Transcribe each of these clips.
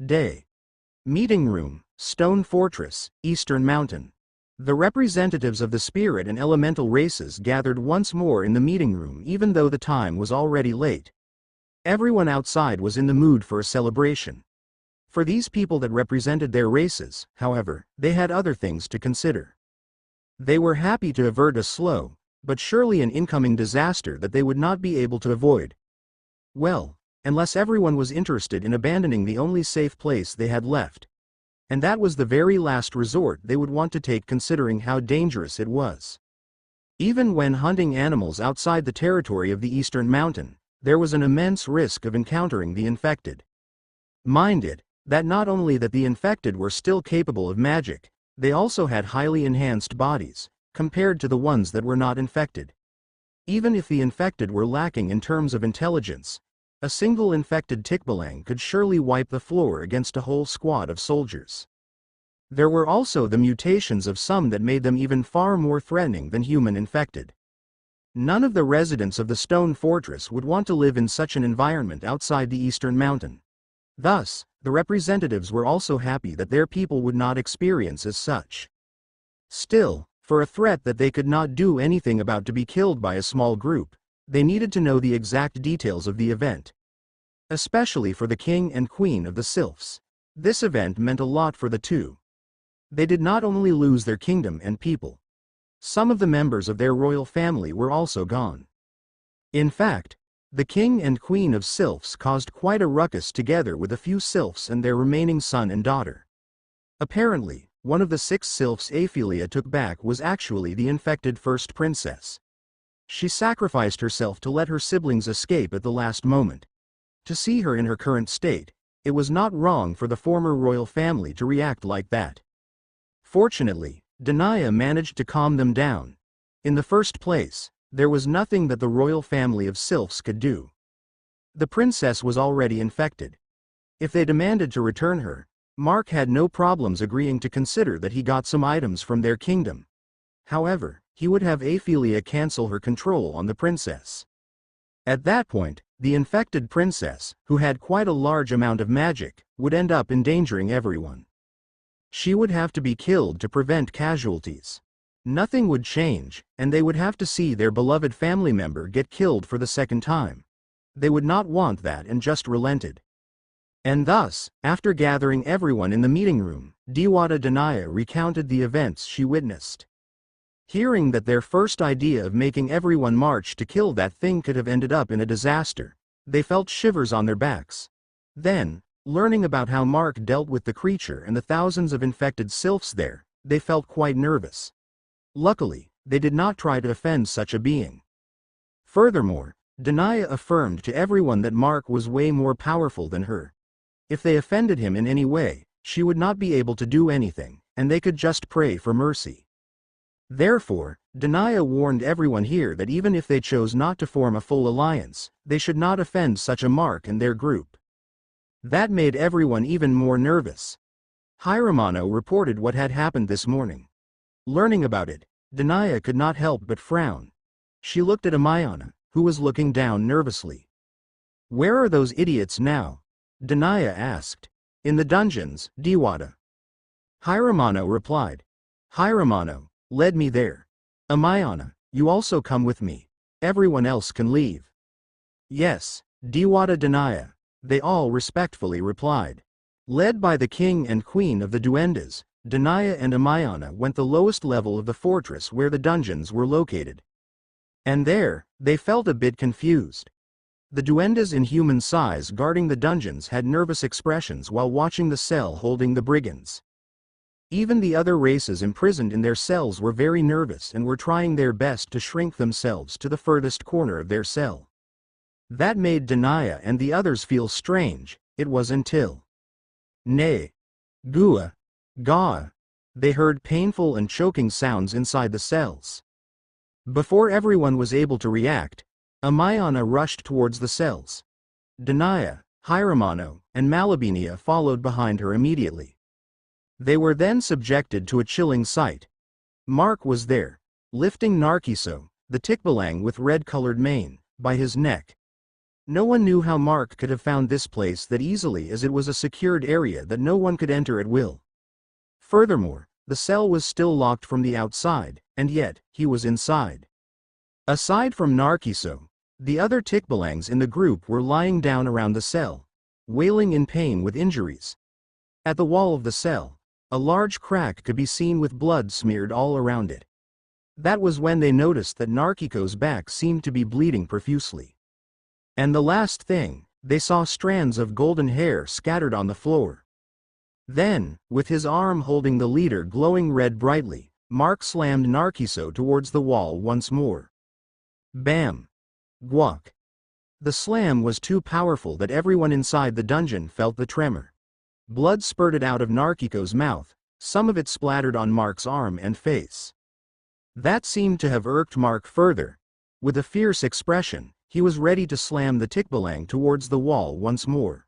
Day. Meeting room, Stone Fortress, Eastern Mountain. The representatives of the spirit and elemental races gathered once more in the meeting room even though the time was already late. Everyone outside was in the mood for a celebration. For these people that represented their races, however, they had other things to consider. They were happy to avert a slow, but surely an incoming disaster that they would not be able to avoid. Well, unless everyone was interested in abandoning the only safe place they had left. And that was the very last resort they would want to take considering how dangerous it was. Even when hunting animals outside the territory of the Eastern Mountain, there was an immense risk of encountering the infected. Mind it, that not only that the infected were still capable of magic, they also had highly enhanced bodies, compared to the ones that were not infected. Even if the infected were lacking in terms of intelligence, a single infected tikbalang could surely wipe the floor against a whole squad of soldiers. There were also the mutations of some that made them even far more threatening than human infected. None of the residents of the stone fortress would want to live in such an environment outside the Eastern Mountain. Thus, the representatives were also happy that their people would not experience as such. Still, for a threat that they could not do anything about to be killed by a small group, they needed to know the exact details of the event. Especially for the king and queen of the sylphs. This event meant a lot for the two. They did not only lose their kingdom and people. Some of the members of their royal family were also gone. In fact, the king and queen of sylphs caused quite a ruckus together with a few sylphs and their remaining son and daughter. Apparently, one of the 6 sylphs Aphelia took back was actually the infected first princess. She sacrificed herself to let her siblings escape at the last moment. To see her in her current state, it was not wrong for the former royal family to react like that. Fortunately, Danaya managed to calm them down. In the first place, there was nothing that the royal family of sylphs could do. The princess was already infected. If they demanded to return her, Mark had no problems agreeing to consider that he got some items from their kingdom. However, he would have Aphelia cancel her control on the princess. At that point, the infected princess, who had quite a large amount of magic, would end up endangering everyone. She would have to be killed to prevent casualties. Nothing would change, and they would have to see their beloved family member get killed for the second time. They would not want that and just relented. And thus, after gathering everyone in the meeting room, Dewata Danaya recounted the events she witnessed. Hearing that their first idea of making everyone march to kill that thing could have ended up in a disaster, they felt shivers on their backs. Then, learning about how Mark dealt with the creature and the thousands of infected sylphs there, they felt quite nervous. Luckily, they did not try to offend such a being. Furthermore, Danaya affirmed to everyone that Mark was way more powerful than her. If they offended him in any way, she would not be able to do anything, and they could just pray for mercy. Therefore, Danaya warned everyone here that even if they chose not to form a full alliance, they should not offend such a Mark and their group. That made everyone even more nervous. Hiramano reported what had happened this morning. Learning about it, Danaya could not help but frown. She looked at Amayana, who was looking down nervously. "Where are those idiots now?" Danaya asked. "In the dungeons, Dewata." Hiramano replied. "Hiramano led me there. Amayana, you also come with me. Everyone else can leave." "Yes, Dewata Danaya," they all respectfully replied. Led by the king and queen of the duendes, Danaya and Amayana went the lowest level of the fortress where the dungeons were located. And there, they felt a bit confused. The duendes in human size guarding the dungeons had nervous expressions while watching the cell holding the brigands. Even the other races imprisoned in their cells were very nervous and were trying their best to shrink themselves to the furthest corner of their cell. That made Danaya and the others feel strange. It was until Ne, Gua, Ga, they heard painful and choking sounds inside the cells. Before everyone was able to react, Amayana rushed towards the cells. Danaya, Hiramano, and Malabinia followed behind her immediately. They were then subjected to a chilling sight. Mark was there, lifting Narciso, the tikbalang with red-colored mane, by his neck. No one knew how Mark could have found this place that easily, as it was a secured area that no one could enter at will. Furthermore, the cell was still locked from the outside, and yet, he was inside. Aside from Narciso, the other Tikbalangs in the group were lying down around the cell, wailing in pain with injuries. At the wall of the cell, a large crack could be seen with blood smeared all around it. That was when they noticed that Narciso's back seemed to be bleeding profusely. And the last thing, they saw strands of golden hair scattered on the floor. Then, with his arm holding the leader glowing red brightly, Mark slammed Narciso towards the wall once more. Bam! Guac! The slam was too powerful that everyone inside the dungeon felt the tremor. Blood spurted out of Narciso's mouth, some of it splattered on Mark's arm and face. That seemed to have irked Mark further. With a fierce expression, he was ready to slam the Tikbalang towards the wall once more.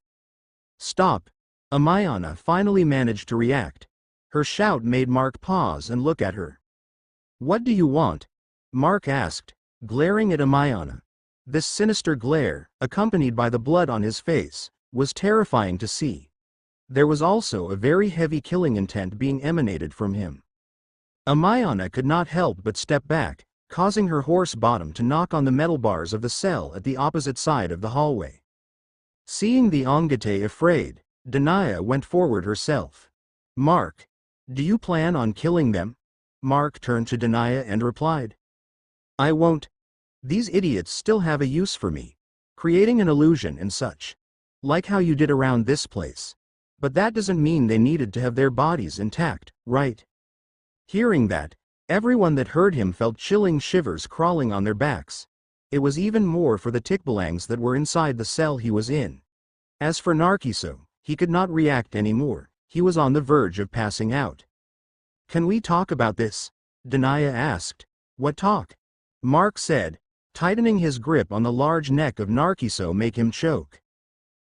Stop! Amayana finally managed to react. Her shout made Mark pause and look at her. What do you want? Mark asked, glaring at Amayana. This sinister glare, accompanied by the blood on his face, was terrifying to see. There was also a very heavy killing intent being emanated from him. Amayana could not help but step back, causing her horse bottom to knock on the metal bars of the cell at the opposite side of the hallway. Seeing the Ongate afraid, Danaya went forward herself. Mark, do you plan on killing them? Mark turned to Danaya and replied. I won't. These idiots still have a use for me, creating an illusion and such. Like how you did around this place. But that doesn't mean they needed to have their bodies intact, right? Hearing that, everyone that heard him felt chilling shivers crawling on their backs. It was even more for the Tikbalangs that were inside the cell he was in. As for Narciso, he could not react anymore. He was on the verge of passing out. Can we talk about this? Danaya asked. What talk? Mark said, tightening his grip on the large neck of Narciso make him choke.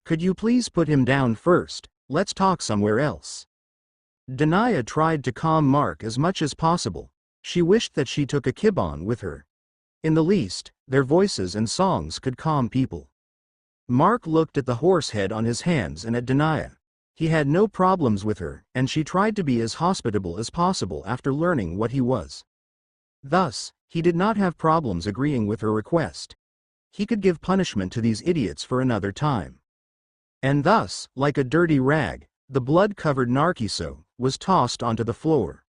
Could you please put him down first? Let's talk somewhere else. Danaya tried to calm Mark as much as possible. She wished that she took a Kibon with her. In the least, their voices and songs could calm people. Mark looked at the horse head on his hands and at Danaya. He had no problems with her, and she tried to be as hospitable as possible after learning what he was. Thus, he did not have problems agreeing with her request. He could give punishment to these idiots for another time. And thus, like a dirty rag, the blood-covered Narciso was tossed onto the floor.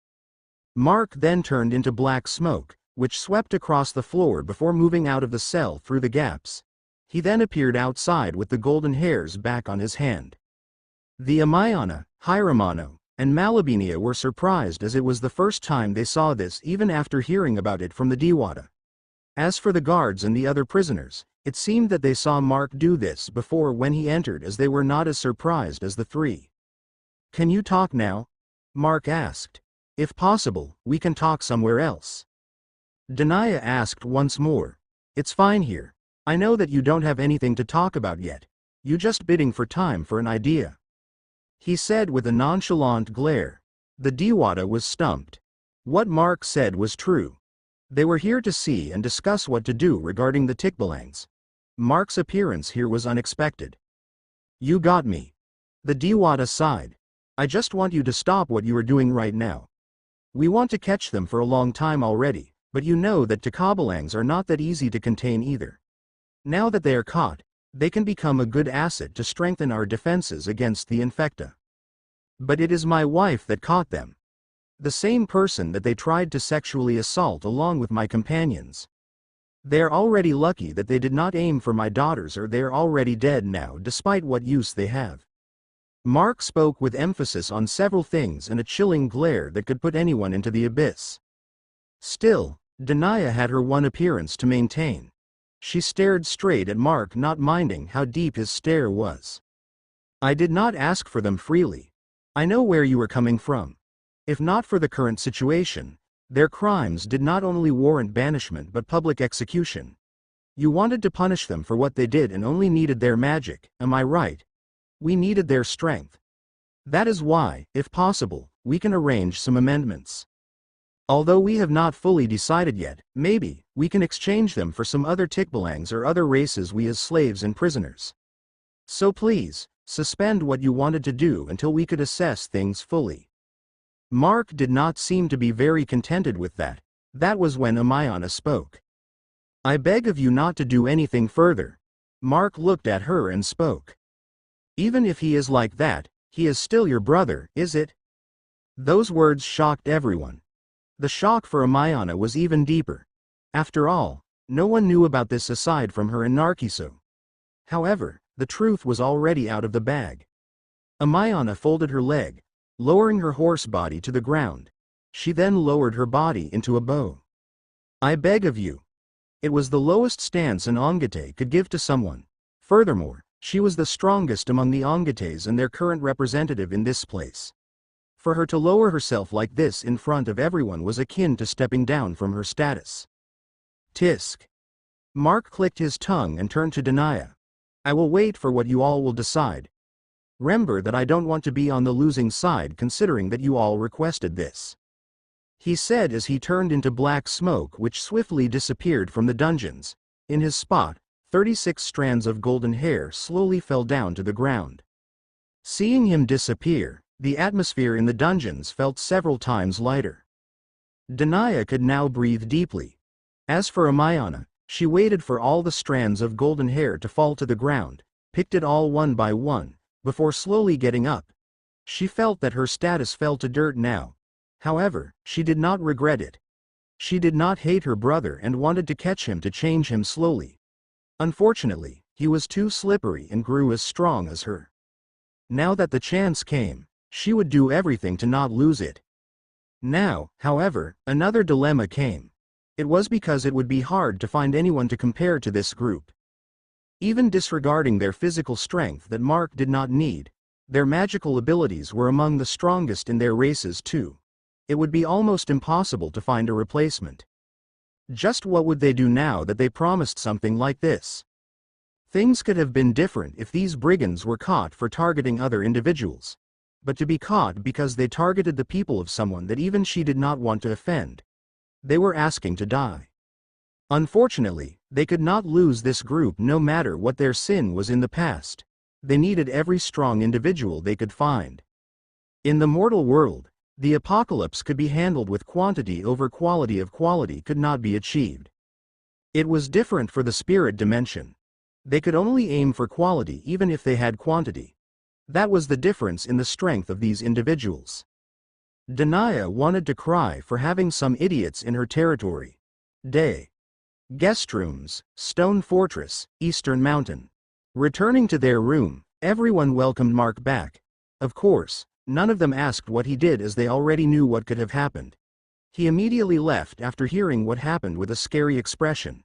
Mark then turned into black smoke, which swept across the floor before moving out of the cell through the gaps. He then appeared outside with the golden hairs back on his hand. The Amayana, Hiramano, and Malabinia were surprised as it was the first time they saw this even after hearing about it from the Diwata. As for the guards and the other prisoners, it seemed that they saw Mark do this before when he entered, as they were not as surprised as the three. Can you talk now? Mark asked. If possible, we can talk somewhere else. Danaya asked once more. It's fine here. I know that you don't have anything to talk about yet. You just bidding for time for an idea. He said with a nonchalant glare. The Diwata was stumped. What Mark said was true. They were here to see and discuss what to do regarding the Tikbalangs. Mark's appearance here was unexpected. You got me. The Diwata sighed. I just want you to stop what you are doing right now. We want to catch them for a long time already, but you know that Tikbalangs are not that easy to contain either. Now that they are caught, they can become a good asset to strengthen our defenses against the Infecta. But it is my wife that caught them. The same person that they tried to sexually assault along with my companions. They are already lucky that they did not aim for my daughters, or they are already dead now despite what use they have. Mark spoke with emphasis on several things and a chilling glare that could put anyone into the abyss. Still, Danaya had her one appearance to maintain. She stared straight at Mark, not minding how deep his stare was. I did not ask for them freely. I know where you are coming from. If not for the current situation, their crimes did not only warrant banishment but public execution. You wanted to punish them for what they did and only needed their magic, am I right? We needed their strength. That is why, if possible, we can arrange some amendments. Although we have not fully decided yet, maybe, we can exchange them for some other Tikbalangs or other races we as slaves and prisoners. So please, suspend what you wanted to do until we could assess things fully. Mark did not seem to be very contented with that. That was when Amayana spoke. I beg of you not to do anything further. Mark looked at her and spoke. Even if he is like that, he is still your brother, is it? Those words shocked everyone. The shock for Amayana was even deeper. After all, no one knew about this aside from her and Narciso. However, the truth was already out of the bag. Amayana folded her leg, lowering her horse body to the ground. She then lowered her body into a bow. I beg of you. It was the lowest stance an Ongate could give to someone. Furthermore, she was the strongest among the Ongates and their current representative in this place. For her to lower herself like this in front of everyone was akin to stepping down from her status. Tisk. Mark clicked his tongue and turned to Denia. I will wait for what you all will decide. Remember that I don't want to be on the losing side considering that you all requested this. He said as he turned into black smoke which swiftly disappeared from the dungeons. In his spot, 36 strands of golden hair slowly fell down to the ground. Seeing him disappear, the atmosphere in the dungeons felt several times lighter. Denia could now breathe deeply. As for Amayana, she waited for all the strands of golden hair to fall to the ground, picked it all one by one, before slowly getting up. She felt that her status fell to dirt now. However, she did not regret it. She did not hate her brother and wanted to catch him to change him slowly. Unfortunately, he was too slippery and grew as strong as her. Now that the chance came, she would do everything to not lose it. Now, however, another dilemma came. It was because it would be hard to find anyone to compare to this group. Even disregarding their physical strength that Mark did not need, their magical abilities were among the strongest in their races too. It would be almost impossible to find a replacement. Just what would they do now that they promised something like this? Things could have been different if these brigands were caught for targeting other individuals. But to be caught because they targeted the people of someone that even she did not want to offend. They were asking to die. Unfortunately, they could not lose this group no matter what their sin was in the past. They needed every strong individual they could find. In the mortal world, the apocalypse could be handled with quantity over quality could not be achieved. It was different for the spirit dimension. They could only aim for quality even if they had quantity. That was the difference in the strength of these individuals. Denia wanted to cry for having some idiots in her territory. Guest rooms, Stone Fortress, Eastern Mountain. Returning to their room, everyone welcomed Mark back. Of course, none of them asked what he did as they already knew what could have happened. He immediately left after hearing what happened with a scary expression.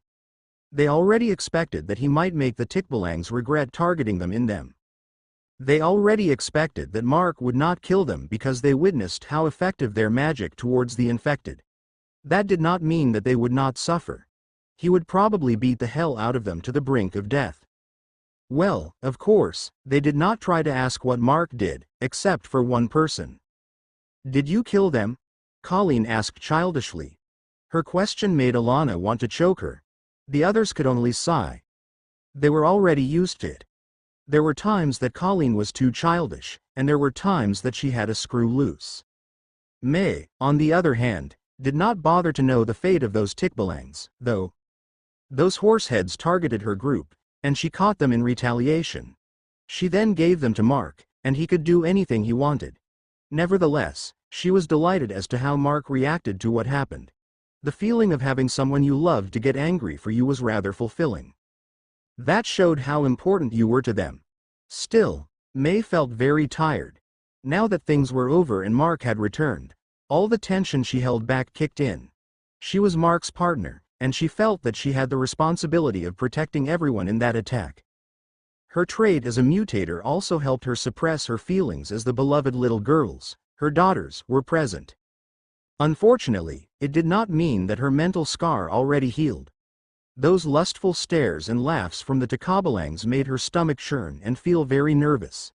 They already expected that he might make the Tikbalangs regret targeting them in them. They already expected that Mark would not kill them because they witnessed how effective their magic towards the infected. That did not mean that they would not suffer. He would probably beat the hell out of them to the brink of death. Well, of course, they did not try to ask what Mark did, except for one person. Did you kill them? Colleen asked childishly. Her question made Alana want to choke her. The others could only sigh. They were already used to it. There were times that Colleen was too childish, and there were times that she had a screw loose. May, on the other hand, did not bother to know the fate of those Tikbalangs, though. Those horseheads targeted her group, and she caught them in retaliation. She then gave them to Mark, and he could do anything he wanted. Nevertheless, she was delighted as to how Mark reacted to what happened. The feeling of having someone you loved to get angry for you was rather fulfilling. That showed how important you were to them. Still, May felt very tired. Now that things were over and Mark had returned, all the tension she held back kicked in. She was Mark's partner, and she felt that she had the responsibility of protecting everyone in that attack. Her trade as a mutator also helped her suppress her feelings as the beloved little girls, her daughters, were present. Unfortunately, it did not mean that her mental scar already healed. Those lustful stares and laughs from the Tikbalangs made her stomach churn and feel very nervous.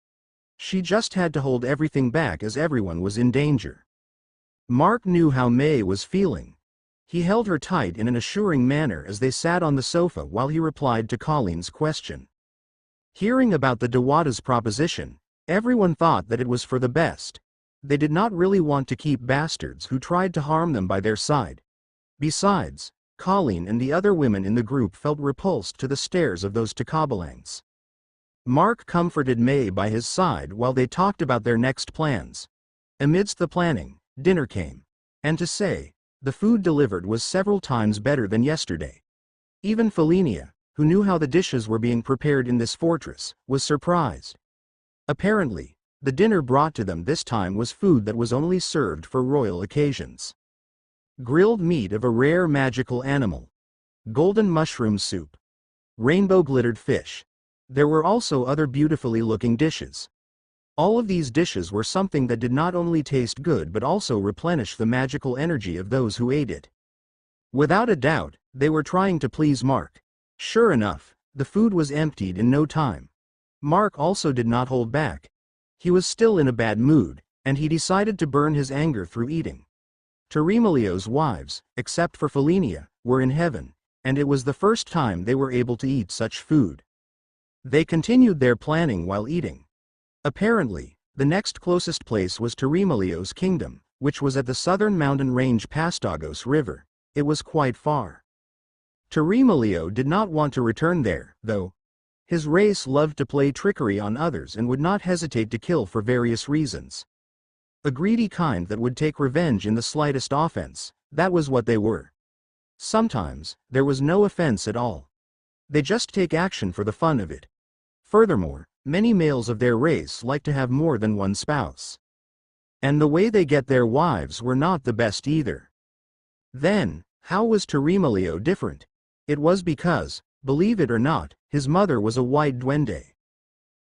She just had to hold everything back as everyone was in danger. Mark knew how May was feeling. He held her tight in an assuring manner as they sat on the sofa while he replied to Colleen's question. Hearing about the Dewata's proposition, everyone thought that it was for the best. They did not really want to keep bastards who tried to harm them by their side. Besides, Colleen and the other women in the group felt repulsed to the stares of those Takabalangs. Mark comforted May by his side while they talked about their next plans. Amidst the planning, dinner came. And to say, the food delivered was several times better than yesterday. Even Felinia, who knew how the dishes were being prepared in this fortress, was surprised. Apparently, the dinner brought to them this time was food that was only served for royal occasions. Grilled meat of a rare magical animal. Golden mushroom soup. Rainbow glittered fish. There were also other beautifully looking dishes. All of these dishes were something that did not only taste good but also replenish the magical energy of those who ate it. Without a doubt, they were trying to please Mark. Sure enough, the food was emptied in no time. Mark also did not hold back. He was still in a bad mood, and he decided to burn his anger through eating. Terimelio's wives, except for Felinia, were in heaven, and it was the first time they were able to eat such food. They continued their planning while eating. Apparently, the next closest place was Terimelio's kingdom, which was at the southern mountain range past Agos River. It was quite far. Terimelio did not want to return there, though. His race loved to play trickery on others and would not hesitate to kill for various reasons. A greedy kind that would take revenge in the slightest offense, that was what they were. Sometimes, there was no offense at all. They just take action for the fun of it. Furthermore, many males of their race like to have more than one spouse. And the way they get their wives were not the best either. Then, how was Terimelio different? It was because, believe it or not, his mother was a white duende.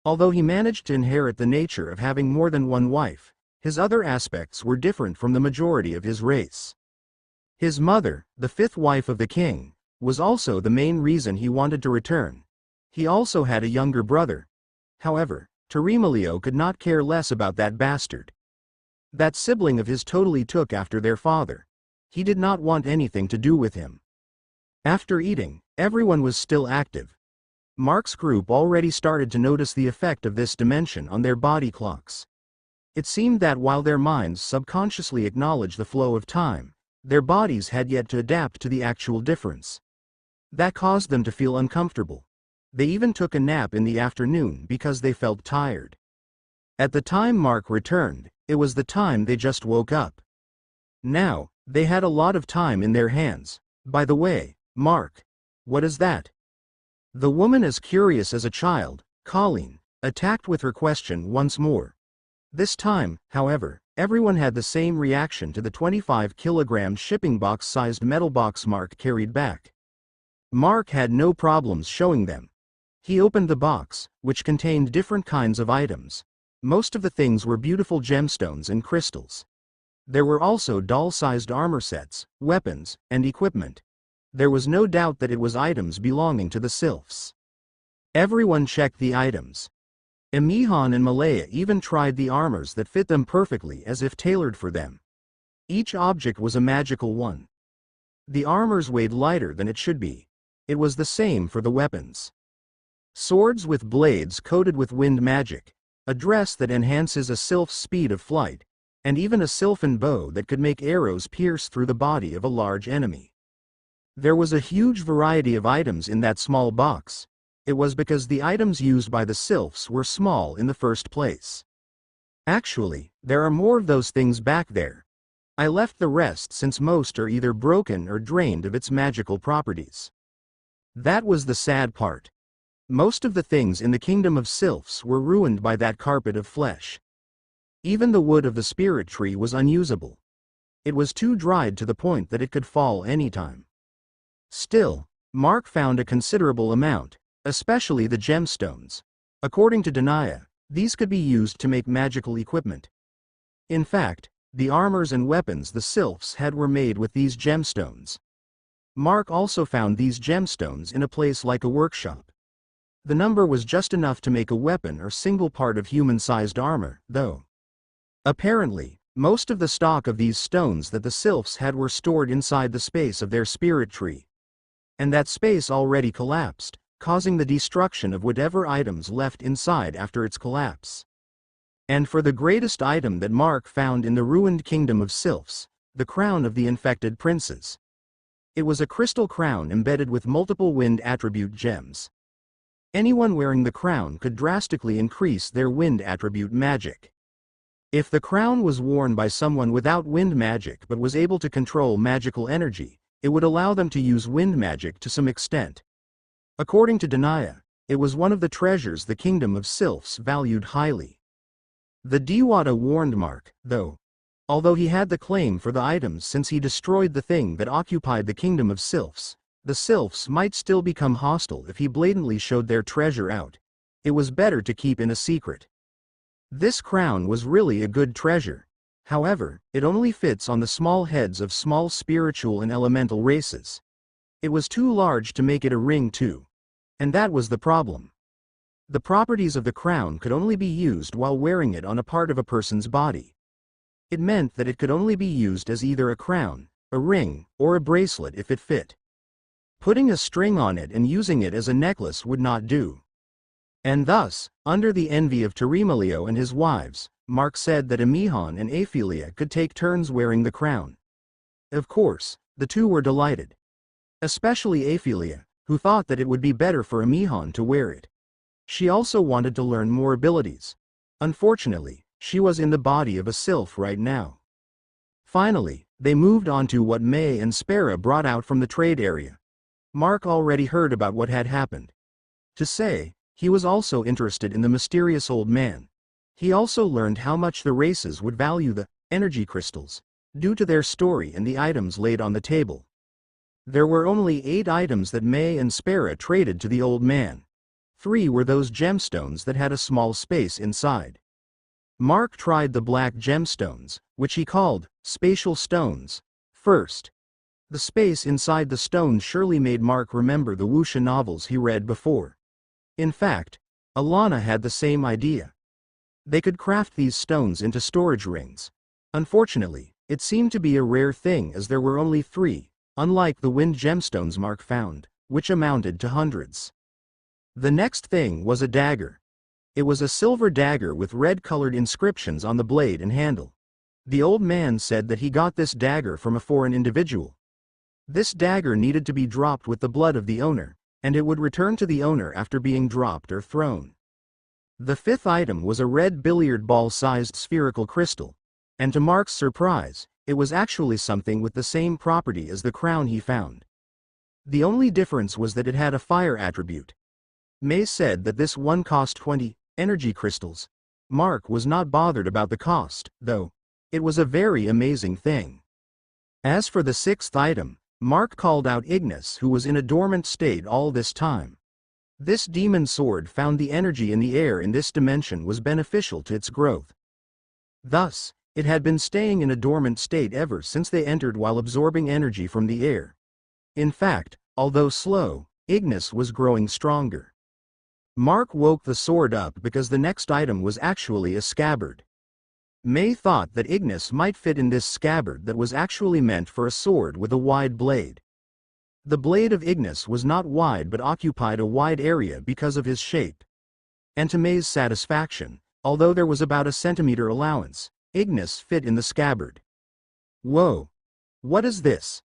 Although he managed to inherit the nature of having more than one wife, his other aspects were different from the majority of his race. His mother, the fifth wife of the king, was also the main reason he wanted to return. He also had a younger brother. However, Terimelio could not care less about that bastard. That sibling of his totally took after their father. He did not want anything to do with him. After eating, everyone was still active. Mark's group already started to notice the effect of this dimension on their body clocks. It seemed that while their minds subconsciously acknowledged the flow of time, their bodies had yet to adapt to the actual difference. That caused them to feel uncomfortable. They even took a nap in the afternoon because they felt tired. At the time Mark returned, it was the time they just woke up. Now, they had a lot of time in their hands. By the way, Mark, what is that? The woman, as curious as a child, Colleen, attacked with her question once more. This time, however, everyone had the same reaction to the 25-kilogram shipping box-sized metal box Mark carried back. Mark had no problems showing them. He opened the box, which contained different kinds of items. Most of the things were beautiful gemstones and crystals. There were also doll-sized armor sets, weapons, and equipment. There was no doubt that it was items belonging to the sylphs. Everyone checked the items. Emihan and Malaya even tried the armors that fit them perfectly as if tailored for them. Each object was a magical one. The armors weighed lighter than it should be. It was the same for the weapons. Swords with blades coated with wind magic, a dress that enhances a sylph's speed of flight, and even a sylphan bow that could make arrows pierce through the body of a large enemy. There was a huge variety of items in that small box. It was because the items used by the sylphs were small in the first place. Actually, there are more of those things back there. I left the rest since most are either broken or drained of its magical properties. That was the sad part. Most of the things in the kingdom of sylphs were ruined by that carpet of flesh. Even the wood of the spirit tree was unusable. It was too dried to the point that it could fall anytime. Still, Mark found a considerable amount, especially the gemstones. According to Denia, these could be used to make magical equipment. In fact, the armors and weapons the sylphs had were made with these gemstones. Mark also found these gemstones in a place like a workshop. The number was just enough to make a weapon or single part of human-sized armor, though. Apparently, Most of the stock of these stones that the sylphs had were stored inside the space of their spirit tree. And that space already collapsed, causing the destruction of whatever items left inside after its collapse. And for the greatest item that Mark found in the ruined kingdom of sylphs, the crown of the infected princes. It was a crystal crown embedded with multiple wind attribute gems. Anyone wearing the crown could drastically increase their wind attribute magic. If the crown was worn by someone without wind magic but was able to control magical energy, it would allow them to use wind magic to some extent. According to Danaya, it was one of the treasures the kingdom of sylphs valued highly. The Dewata warned Mark, although he had the claim for the items since he destroyed the thing that occupied the kingdom of sylphs, the sylphs might still become hostile if he blatantly showed their treasure out. It was better to keep in a secret. This crown was really a good treasure. However, it only fits on the small heads of small spiritual and elemental races. It was too large to make it a ring too. And that was the problem. The properties of the crown could only be used while wearing it on a part of a person's body. It meant that it could only be used as either a crown, a ring, or a bracelet if it fit. Putting a string on it and using it as a necklace would not do. And thus, under the envy of Tarimaleo and his wives, Mark said that Amihan and Aphelia could take turns wearing the crown. Of course, the two were delighted. Especially Aphelia, who thought that it would be better for Amihan to wear it. She also wanted to learn more abilities. Unfortunately, she was in the body of a sylph right now. Finally, they moved on to what May and Spera brought out from the trade area. Mark already heard about what had happened. To say, he was also interested in the mysterious old man. He also learned how much the races would value the energy crystals, due to their story and the items laid on the table. There were only 8 items that May and Spera traded to the old man. 3 were those gemstones that had a small space inside. Mark tried the black gemstones, which he called spatial stones, first. The space inside the stone surely made Mark remember the wuxia novels he read before. In fact, Alana had the same idea. They could craft these stones into storage rings. Unfortunately, it seemed to be a rare thing as there were only 3, unlike the wind gemstones Mark found, which amounted to hundreds. The next thing was a dagger. It was a silver dagger with red-colored inscriptions on the blade and handle. The old man said that he got this dagger from a foreign individual. This dagger needed to be dropped with the blood of the owner, and it would return to the owner after being dropped or thrown. The 5th item was a red billiard ball-sized spherical crystal, and to Mark's surprise, it was actually something with the same property as the crown he found. The only difference was that it had a fire attribute. May said that this one cost 20 energy crystals. Mark was not bothered about the cost, though. It was a very amazing thing. As for the 6th item, Mark called out Ignis, who was in a dormant state all this time. This demon sword found the energy in the air in this dimension was beneficial to its growth. Thus, it had been staying in a dormant state ever since they entered while absorbing energy from the air. In fact, although slow, Ignis was growing stronger. Mark woke the sword up because the next item was actually a scabbard. May thought that Ignis might fit in this scabbard that was actually meant for a sword with a wide blade. The blade of Ignis was not wide but occupied a wide area because of his shape. And to May's satisfaction, although there was about a centimeter allowance, Ignis fit in the scabbard. Whoa! What is this?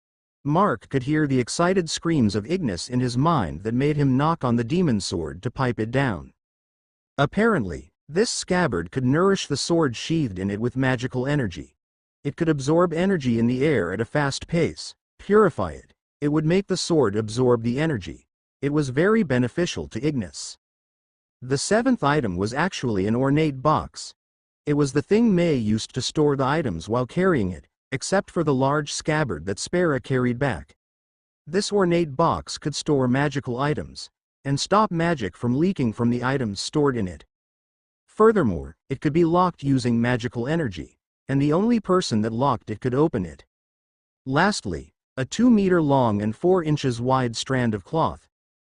Mark could hear the excited screams of Ignis in his mind that made him knock on the demon sword to pipe it down. Apparently, this scabbard could nourish the sword sheathed in it with magical energy. It could absorb energy in the air at a fast pace, purify it. It would make the sword absorb the energy. It was very beneficial to Ignis. The 7th item was actually an ornate box. It was the thing May used to store the items while carrying it, except for the large scabbard that Spera carried back. This ornate box could store magical items, and stop magic from leaking from the items stored in it. Furthermore, it could be locked using magical energy, and the only person that locked it could open it. Lastly, a 2-meter long and 4 inches wide strand of cloth.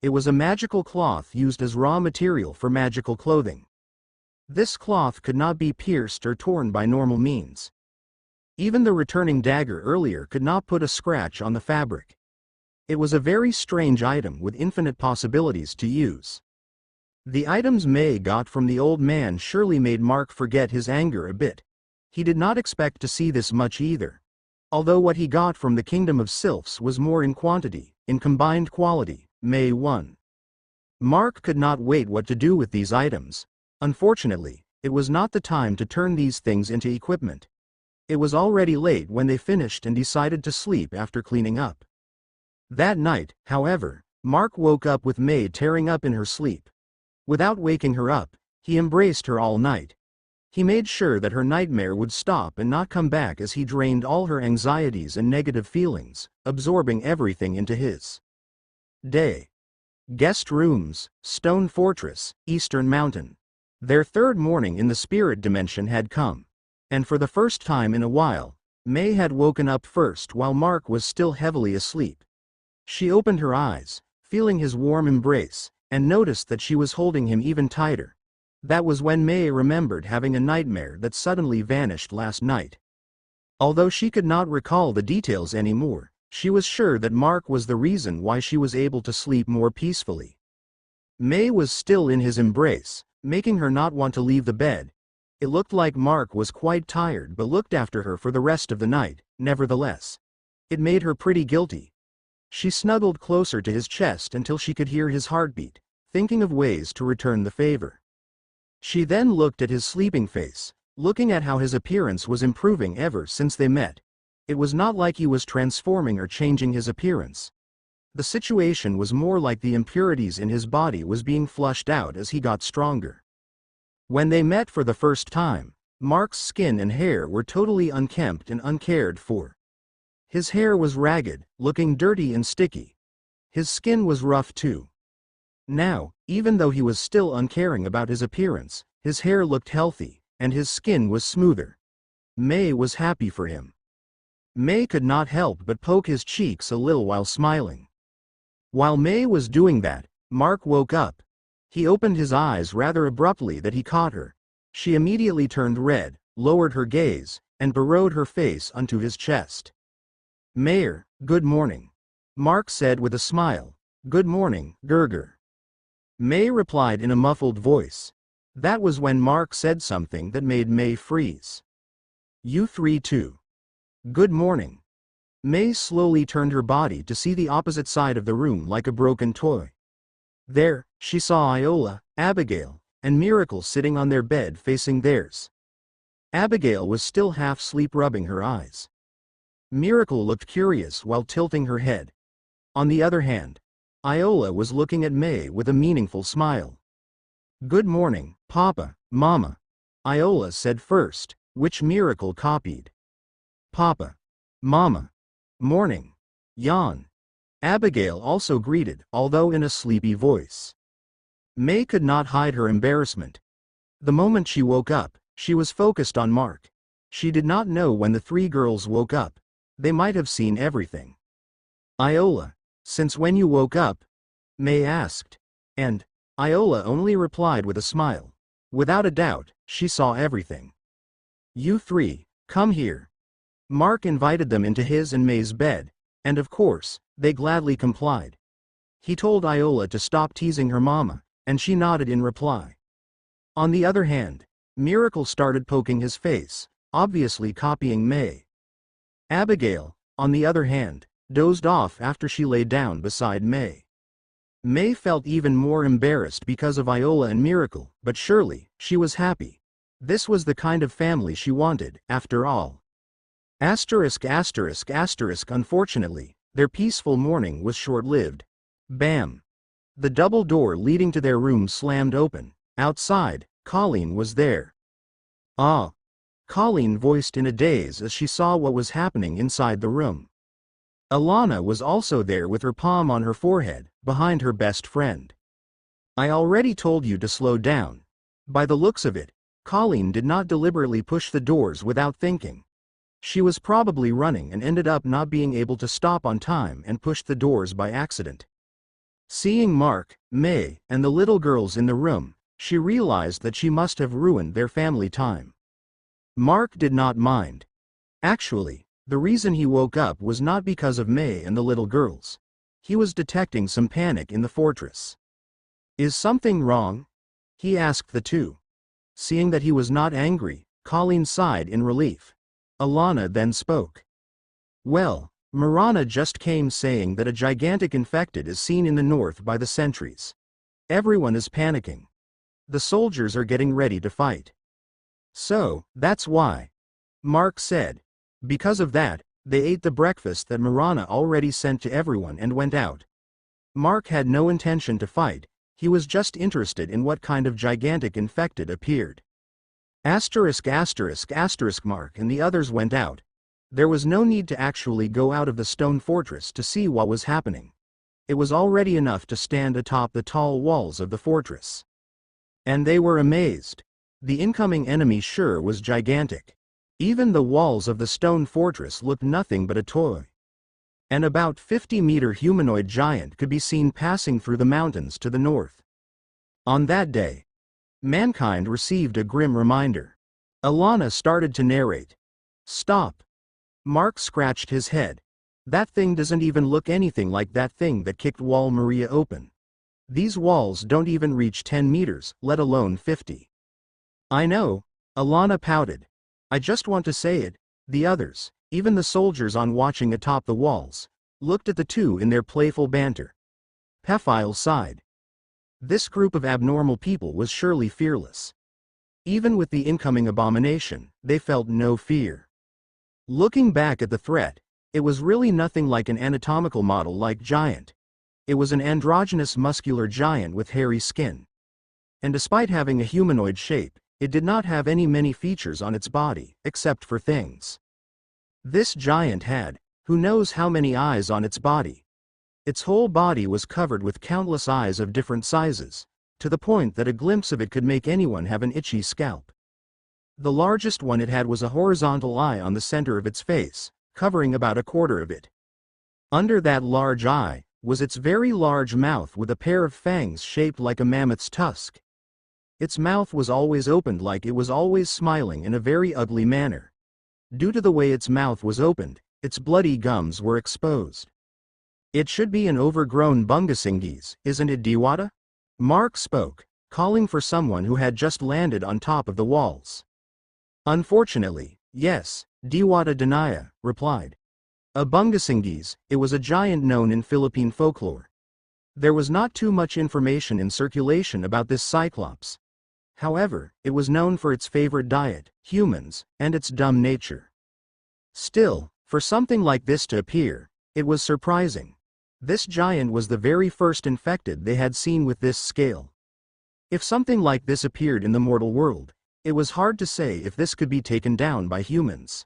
It was a magical cloth used as raw material for magical clothing. This cloth could not be pierced or torn by normal means. Even the returning dagger earlier could not put a scratch on the fabric. It was a very strange item with infinite possibilities to use. The items May got from the old man surely made Mark forget his anger a bit. He did not expect to see this much either. Although what he got from the Kingdom of Sylphs was more in quantity, in combined quality, May won. Mark could not wait what to do with these items. Unfortunately, it was not the time to turn these things into equipment. It was already late when they finished and decided to sleep after cleaning up. That night, however, Mark woke up with May tearing up in her sleep. Without waking her up, he embraced her all night. He made sure that her nightmare would stop and not come back as he drained all her anxieties and negative feelings, absorbing everything into his day. Guest rooms, Stone Fortress, Eastern Mountain. Their third morning in the spirit dimension had come. And for the first time in a while, May had woken up first while Mark was still heavily asleep. She opened her eyes, feeling his warm embrace, and noticed that she was holding him even tighter. That was when May remembered having a nightmare that suddenly vanished last night. Although she could not recall the details anymore, she was sure that Mark was the reason why she was able to sleep more peacefully. May was still in his embrace, making her not want to leave the bed. It looked like Mark was quite tired but looked after her for the rest of the night. Nevertheless, it made her pretty guilty. She snuggled closer to his chest until she could hear his heartbeat, thinking of ways to return the favor. She then looked at his sleeping face, looking at how his appearance was improving ever since they met. It was not like he was transforming or changing his appearance. The situation was more like the impurities in his body was being flushed out as he got stronger. When they met for the first time, Mark's skin and hair were totally unkempt and uncared for. His hair was ragged, looking dirty and sticky. His skin was rough too. Now, even though he was still uncaring about his appearance, his hair looked healthy, and his skin was smoother. May was happy for him. May could not help but poke his cheeks a little while smiling. While May was doing that, Mark woke up. He opened his eyes rather abruptly that he caught her. She immediately turned red, lowered her gaze, and burrowed her face onto his chest. "Mayor, good morning," Mark said with a smile. "Good morning, Gerger." May replied in a muffled voice. That was when Mark said something that made May freeze. "You three too." "Good morning." May slowly turned her body to see the opposite side of the room like a broken toy. There, she saw Iola, Abigail, and Miracle sitting on their bed facing theirs. Abigail was still half asleep rubbing her eyes. Miracle looked curious while tilting her head. On the other hand, Iola was looking at May with a meaningful smile. "Good morning, Papa, Mama," Iola said first, which Miracle copied. "Papa, Mama, morning, Jan," Abigail also greeted, although in a sleepy voice. May could not hide her embarrassment. The moment she woke up, she was focused on Mark. She did not know when the three girls woke up. They might have seen everything. "Iola, since when you woke up?" May asked. And Iola only replied with a smile. Without a doubt, she saw everything. "You three, come here." Mark invited them into his and May's bed, and of course, they gladly complied. He told Iola to stop teasing her mama, and she nodded in reply. On the other hand, Miracle started poking his face, obviously copying May. Abigail, on the other hand, dozed off after she lay down beside May. May felt even more embarrassed because of Iola and Miracle, but surely, she was happy. This was the kind of family she wanted, after all. Unfortunately, their peaceful morning was short-lived. Bam! The double door leading to their room slammed open. Outside, Colleen was there. "Ah!" Colleen voiced in a daze as she saw what was happening inside the room. Alana was also there with her palm on her forehead, behind her best friend. "I already told you to slow down." By the looks of it, Colleen did not deliberately push the doors without thinking. She was probably running and ended up not being able to stop on time and pushed the doors by accident. Seeing Mark, May, and the little girls in the room, she realized that she must have ruined their family time. Mark did not mind. Actually, the reason he woke up was not because of May and the little girls. He was detecting some panic in the fortress. Is something wrong? He asked the two. Seeing that he was not angry, Colleen sighed in relief. Alana then spoke. Well, Marana just came saying that a gigantic infected is seen in the north by the sentries. Everyone is panicking. The soldiers are getting ready to fight. So, that's why. Mark said. Because of that, they ate the breakfast that Marana already sent to everyone and went out. Mark had no intention to fight, he was just interested in what kind of gigantic infected appeared. Asterisk asterisk asterisk Mark and the others went out. There was no need to actually go out of the stone fortress to see what was happening. It was already enough to stand atop the tall walls of the fortress. And they were amazed. The incoming enemy sure was gigantic. Even the walls of the stone fortress looked nothing but a toy. An about 50-meter humanoid giant could be seen passing through the mountains to the north. On that day, mankind received a grim reminder. Alana started to narrate. Stop. Mark scratched his head. That thing doesn't even look anything like that thing that kicked Wall Maria open. These walls don't even reach 10 meters, let alone 50. I know, Alana pouted. I just want to say it. The others, even the soldiers on watching atop the walls, looked at the two in their playful banter. Pephile sighed. This group of abnormal people was surely fearless. Even with the incoming abomination, they felt no fear. Looking back at the threat, it was really nothing like an anatomical model-like giant. It was an androgynous muscular giant with hairy skin. And despite having a humanoid shape, it did not have many features on its body, except for things. This giant had, who knows how many eyes on its body. Its whole body was covered with countless eyes of different sizes, to the point that a glimpse of it could make anyone have an itchy scalp. The largest one it had was a horizontal eye on the center of its face, covering about a quarter of it. Under that large eye, was its very large mouth with a pair of fangs shaped like a mammoth's tusk. Its mouth was always opened like it was always smiling in a very ugly manner. Due to the way its mouth was opened, its bloody gums were exposed. It should be an overgrown Bungasingis, isn't it, Diwata? Mark spoke, calling for someone who had just landed on top of the walls. Unfortunately, yes, Diwata Danaya replied. A Bungasingis, it was a giant known in Philippine folklore. There was not too much information in circulation about this cyclops. However, it was known for its favorite diet, humans, and its dumb nature. Still, for something like this to appear, it was surprising. This giant was the very first infected they had seen with this scale. If something like this appeared in the mortal world, it was hard to say if this could be taken down by humans.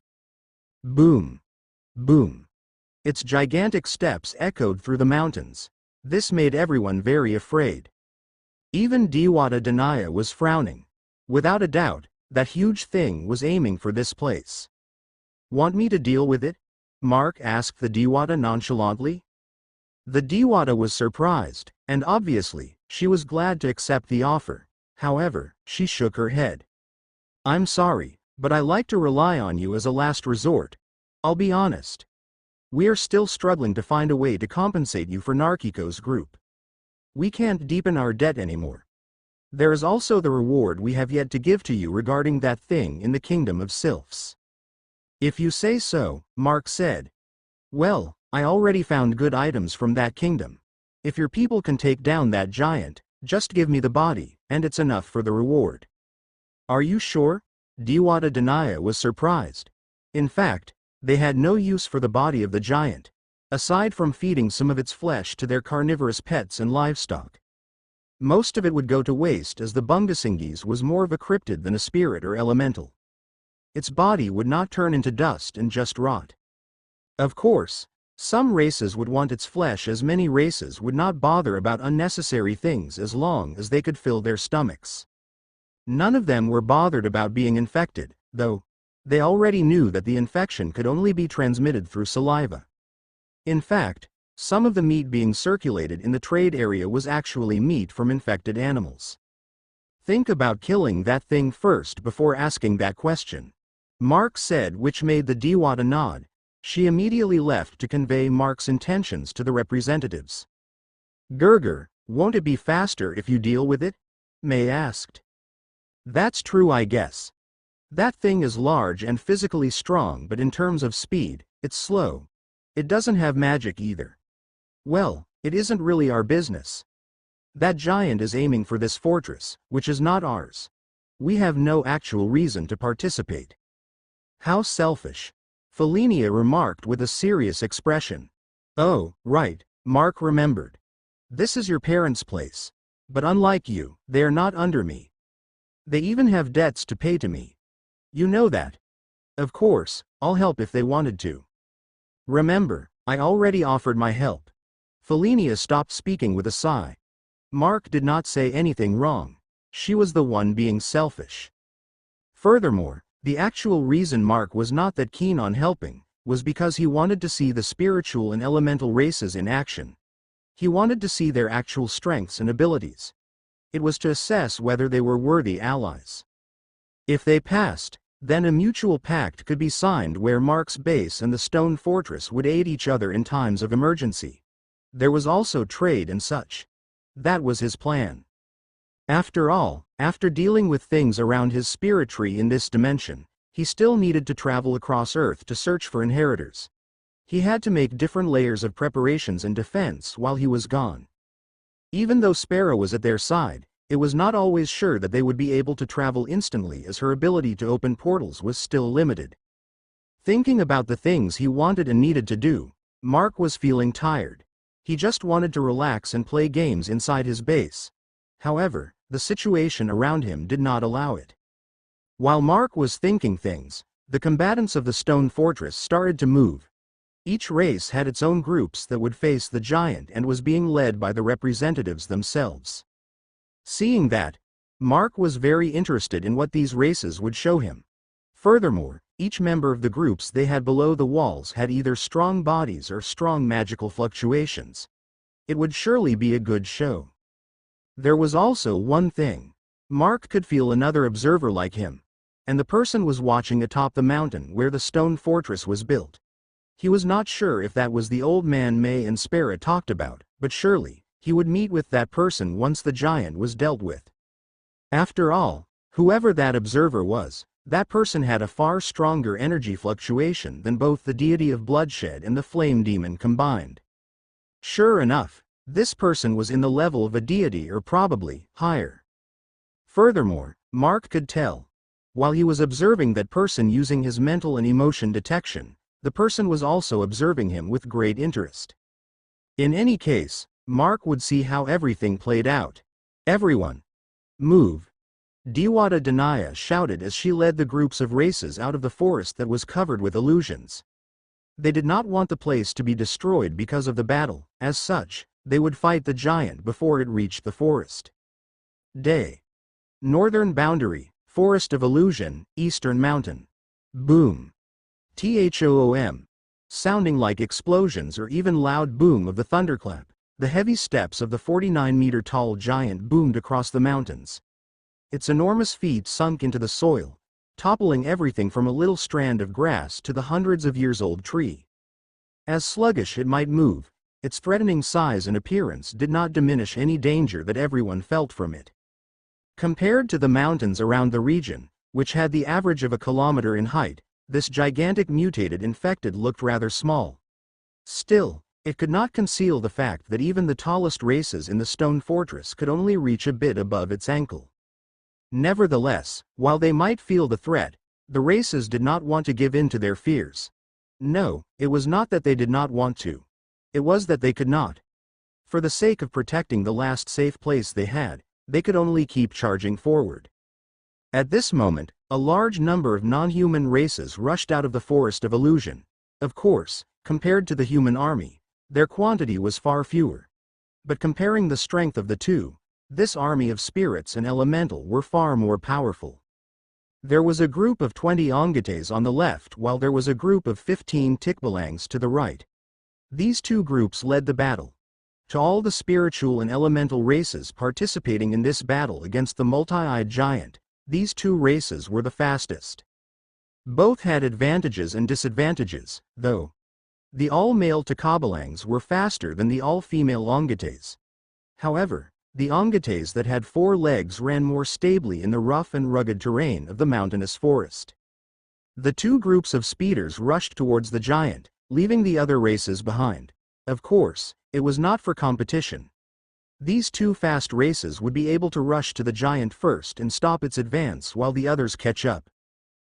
Boom. Boom. Its gigantic steps echoed through the mountains. This made everyone very afraid. Even Diwata Danaya was frowning. Without a doubt, that huge thing was aiming for this place. Want me to deal with it? Mark asked the Diwata nonchalantly. The Diwata was surprised, and obviously, she was glad to accept the offer. However, she shook her head. I'm sorry, but I like to rely on you as a last resort. I'll be honest. We are still struggling to find a way to compensate you for Narkiko's group. We can't deepen our debt anymore. There is also the reward we have yet to give to you regarding that thing in the kingdom of sylphs. If you say so, Mark said. Well, I already found good items from that kingdom. If your people can take down that giant, just give me the body, and it's enough for the reward. Are you sure? Diwata Danaya was surprised. In fact, they had no use for the body of the giant, aside from feeding some of its flesh to their carnivorous pets and livestock. Most of it would go to waste as the Bungasingis was more of a cryptid than a spirit or elemental. Its body would not turn into dust and just rot. Of course, some races would want its flesh as many races would not bother about unnecessary things as long as they could fill their stomachs. None of them were bothered about being infected, though. They already knew that the infection could only be transmitted through saliva. In fact, some of the meat being circulated in the trade area was actually meat from infected animals. Think about killing that thing first before asking that question. Mark said, which made the Dewata nod. She immediately left to convey Mark's intentions to the representatives. Gerger, won't it be faster if you deal with it? May asked. That's true, I guess. That thing is large and physically strong, but in terms of speed, it's slow. It doesn't have magic either. Well, it isn't really our business. That giant is aiming for this fortress, which is not ours. We have no actual reason to participate. How selfish. Felinia remarked with a serious expression. Oh, right, Mark remembered. This is your parents' place. But unlike you, they are not under me. They even have debts to pay to me. You know that. Of course, I'll help if they wanted to. Remember, I already offered my help. Felinia stopped speaking with a sigh. Mark did not say anything wrong. She was the one being selfish. Furthermore, the actual reason Mark was not that keen on helping was because he wanted to see the spiritual and elemental races in action. He wanted to see their actual strengths and abilities. It was to assess whether they were worthy allies. If they passed, then a mutual pact could be signed where Mark's base and the stone fortress would aid each other in times of emergency. There was also trade and such. That was his plan. After all, after dealing with things around his spirit tree in this dimension, he still needed to travel across Earth to search for inheritors. He had to make different layers of preparations and defense while he was gone. Even though Sparrow was at their side, it was not always sure that they would be able to travel instantly, as her ability to open portals was still limited. Thinking about the things he wanted and needed to do, Mark was feeling tired. He just wanted to relax and play games inside his base. However, the situation around him did not allow it. While Mark was thinking things, the combatants of the stone fortress started to move. Each race had its own groups that would face the giant and was being led by the representatives themselves. Seeing that, Mark was very interested in what these races would show him. Furthermore, each member of the groups they had below the walls had either strong bodies or strong magical fluctuations. It would surely be a good show. There was also one thing. Mark could feel another observer like him, and the person was watching atop the mountain where the stone fortress was built. He was not sure if that was the old man May and Sparrow talked about, but surely, he would meet with that person once the giant was dealt with. After all, whoever that observer was, that person had a far stronger energy fluctuation than both the deity of bloodshed and the flame demon combined. Sure enough, this person was in the level of a deity or probably higher. Furthermore, Mark could tell. While he was observing that person using his mental and emotion detection, the person was also observing him with great interest. In any case, Mark would see how everything played out. Everyone, move! Dewata Danaya shouted as she led the groups of races out of the forest that was covered with illusions. They did not want the place to be destroyed because of the battle. As such, they would fight the giant before it reached the forest. Day. Northern boundary, Forest of Illusion, Eastern Mountain. Boom. THOOM. Sounding like explosions or even loud boom of the thunderclap, the heavy steps of the 49-meter-tall giant boomed across the mountains. Its enormous feet sunk into the soil, toppling everything from a little strand of grass to the hundreds of years-old tree. As sluggish it might move, its threatening size and appearance did not diminish any danger that everyone felt from it. Compared to the mountains around the region, which had the average of a kilometer in height, this gigantic mutated infected looked rather small. Still, it could not conceal the fact that even the tallest races in the stone fortress could only reach a bit above its ankle. Nevertheless, while they might feel the threat, the races did not want to give in to their fears. No, it was not that they did not want to. It was that they could not. For the sake of protecting the last safe place they could only keep charging forward. At this moment, a large number of non-human races rushed out of the Forest of Illusion. Of course, compared to the human army, their quantity was far fewer. But comparing the strength of the two, this army of spirits and elemental were far more powerful. There was a group of 20 Ongates on the left while there was a group of 15 Tikbalangs to the right. These two groups led the battle. To all the spiritual and elemental races participating in this battle against the multi-eyed giant, these two races were the fastest. Both had advantages and disadvantages, though. The all-male Takabalangs were faster than the all-female Ongates. However, the Ongates that had 4 legs ran more stably in the rough and rugged terrain of the mountainous forest. The two groups of speeders rushed towards the giant, leaving the other races behind. Of course, it was not for competition. These two fast races would be able to rush to the giant first and stop its advance while the others catch up.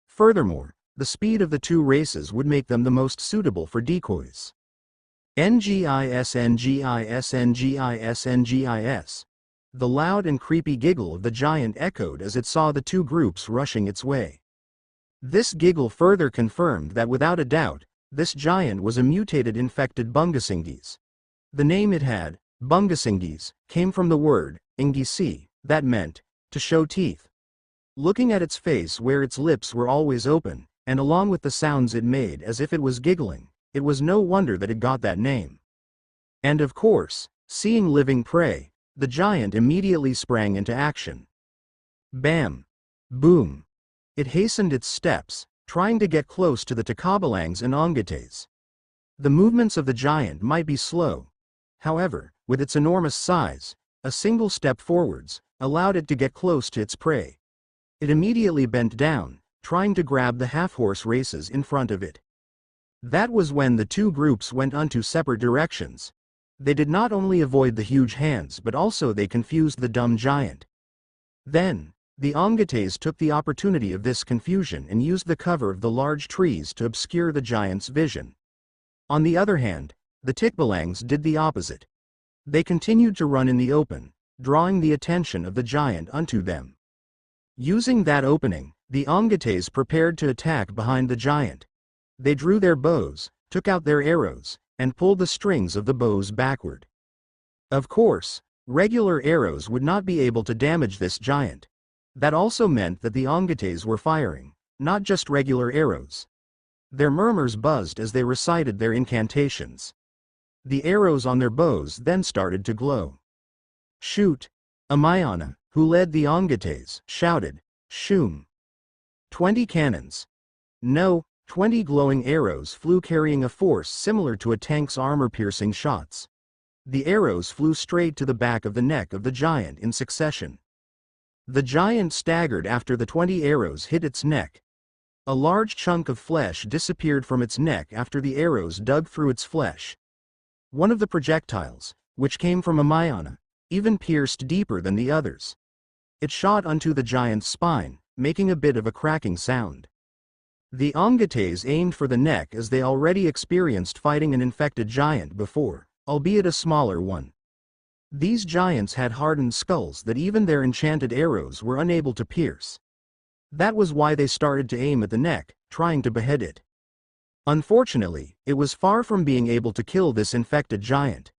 Furthermore, the speed of the two races would make them the most suitable for decoys. NGIS NGIS NGIS NGIS. The loud and creepy giggle of the giant echoed as it saw the two groups rushing its way. This giggle further confirmed that without a doubt, this giant was a mutated infected Bungasingis. The name it had, Bungasingis, came from the word, ingisi, that meant, to show teeth. Looking at its face where its lips were always open, and along with the sounds it made as if it was giggling, it was no wonder that it got that name. And of course, seeing living prey, the giant immediately sprang into action. Bam! Boom! It hastened its steps, trying to get close to the Takabalangs and Ongates. The movements of the giant might be slow. However, with its enormous size, a single step forwards allowed it to get close to its prey. It immediately bent down, trying to grab the half-horse races in front of it. That was when the two groups went onto separate directions. They did not only avoid the huge hands but also they confused the dumb giant. Then, the Ongates took the opportunity of this confusion and used the cover of the large trees to obscure the giant's vision. On the other hand, the Tikbalangs did the opposite. They continued to run in the open, drawing the attention of the giant unto them. Using that opening, the Ongates prepared to attack behind the giant. They drew their bows, took out their arrows, and pulled the strings of the bows backward. Of course, regular arrows would not be able to damage this giant. That also meant that the Ongates were firing, not just regular arrows. Their murmurs buzzed as they recited their incantations. The arrows on their bows then started to glow. Shoot! Amayana, who led the Ongates, shouted, Shoom! 20 cannons. No, 20 glowing arrows flew carrying a force similar to a tank's armor-piercing shots. The arrows flew straight to the back of the neck of the giant in succession. The giant staggered after the 20 arrows hit its neck. A large chunk of flesh disappeared from its neck after the arrows dug through its flesh. One of the projectiles, which came from Amayana, even pierced deeper than the others. It shot onto the giant's spine, making a bit of a cracking sound. The Ongates aimed for the neck as they already experienced fighting an infected giant before, albeit a smaller one. These giants had hardened skulls that even their enchanted arrows were unable to pierce. That was why they started to aim at the neck, trying to behead it. Unfortunately, it was far from being able to kill this infected giant.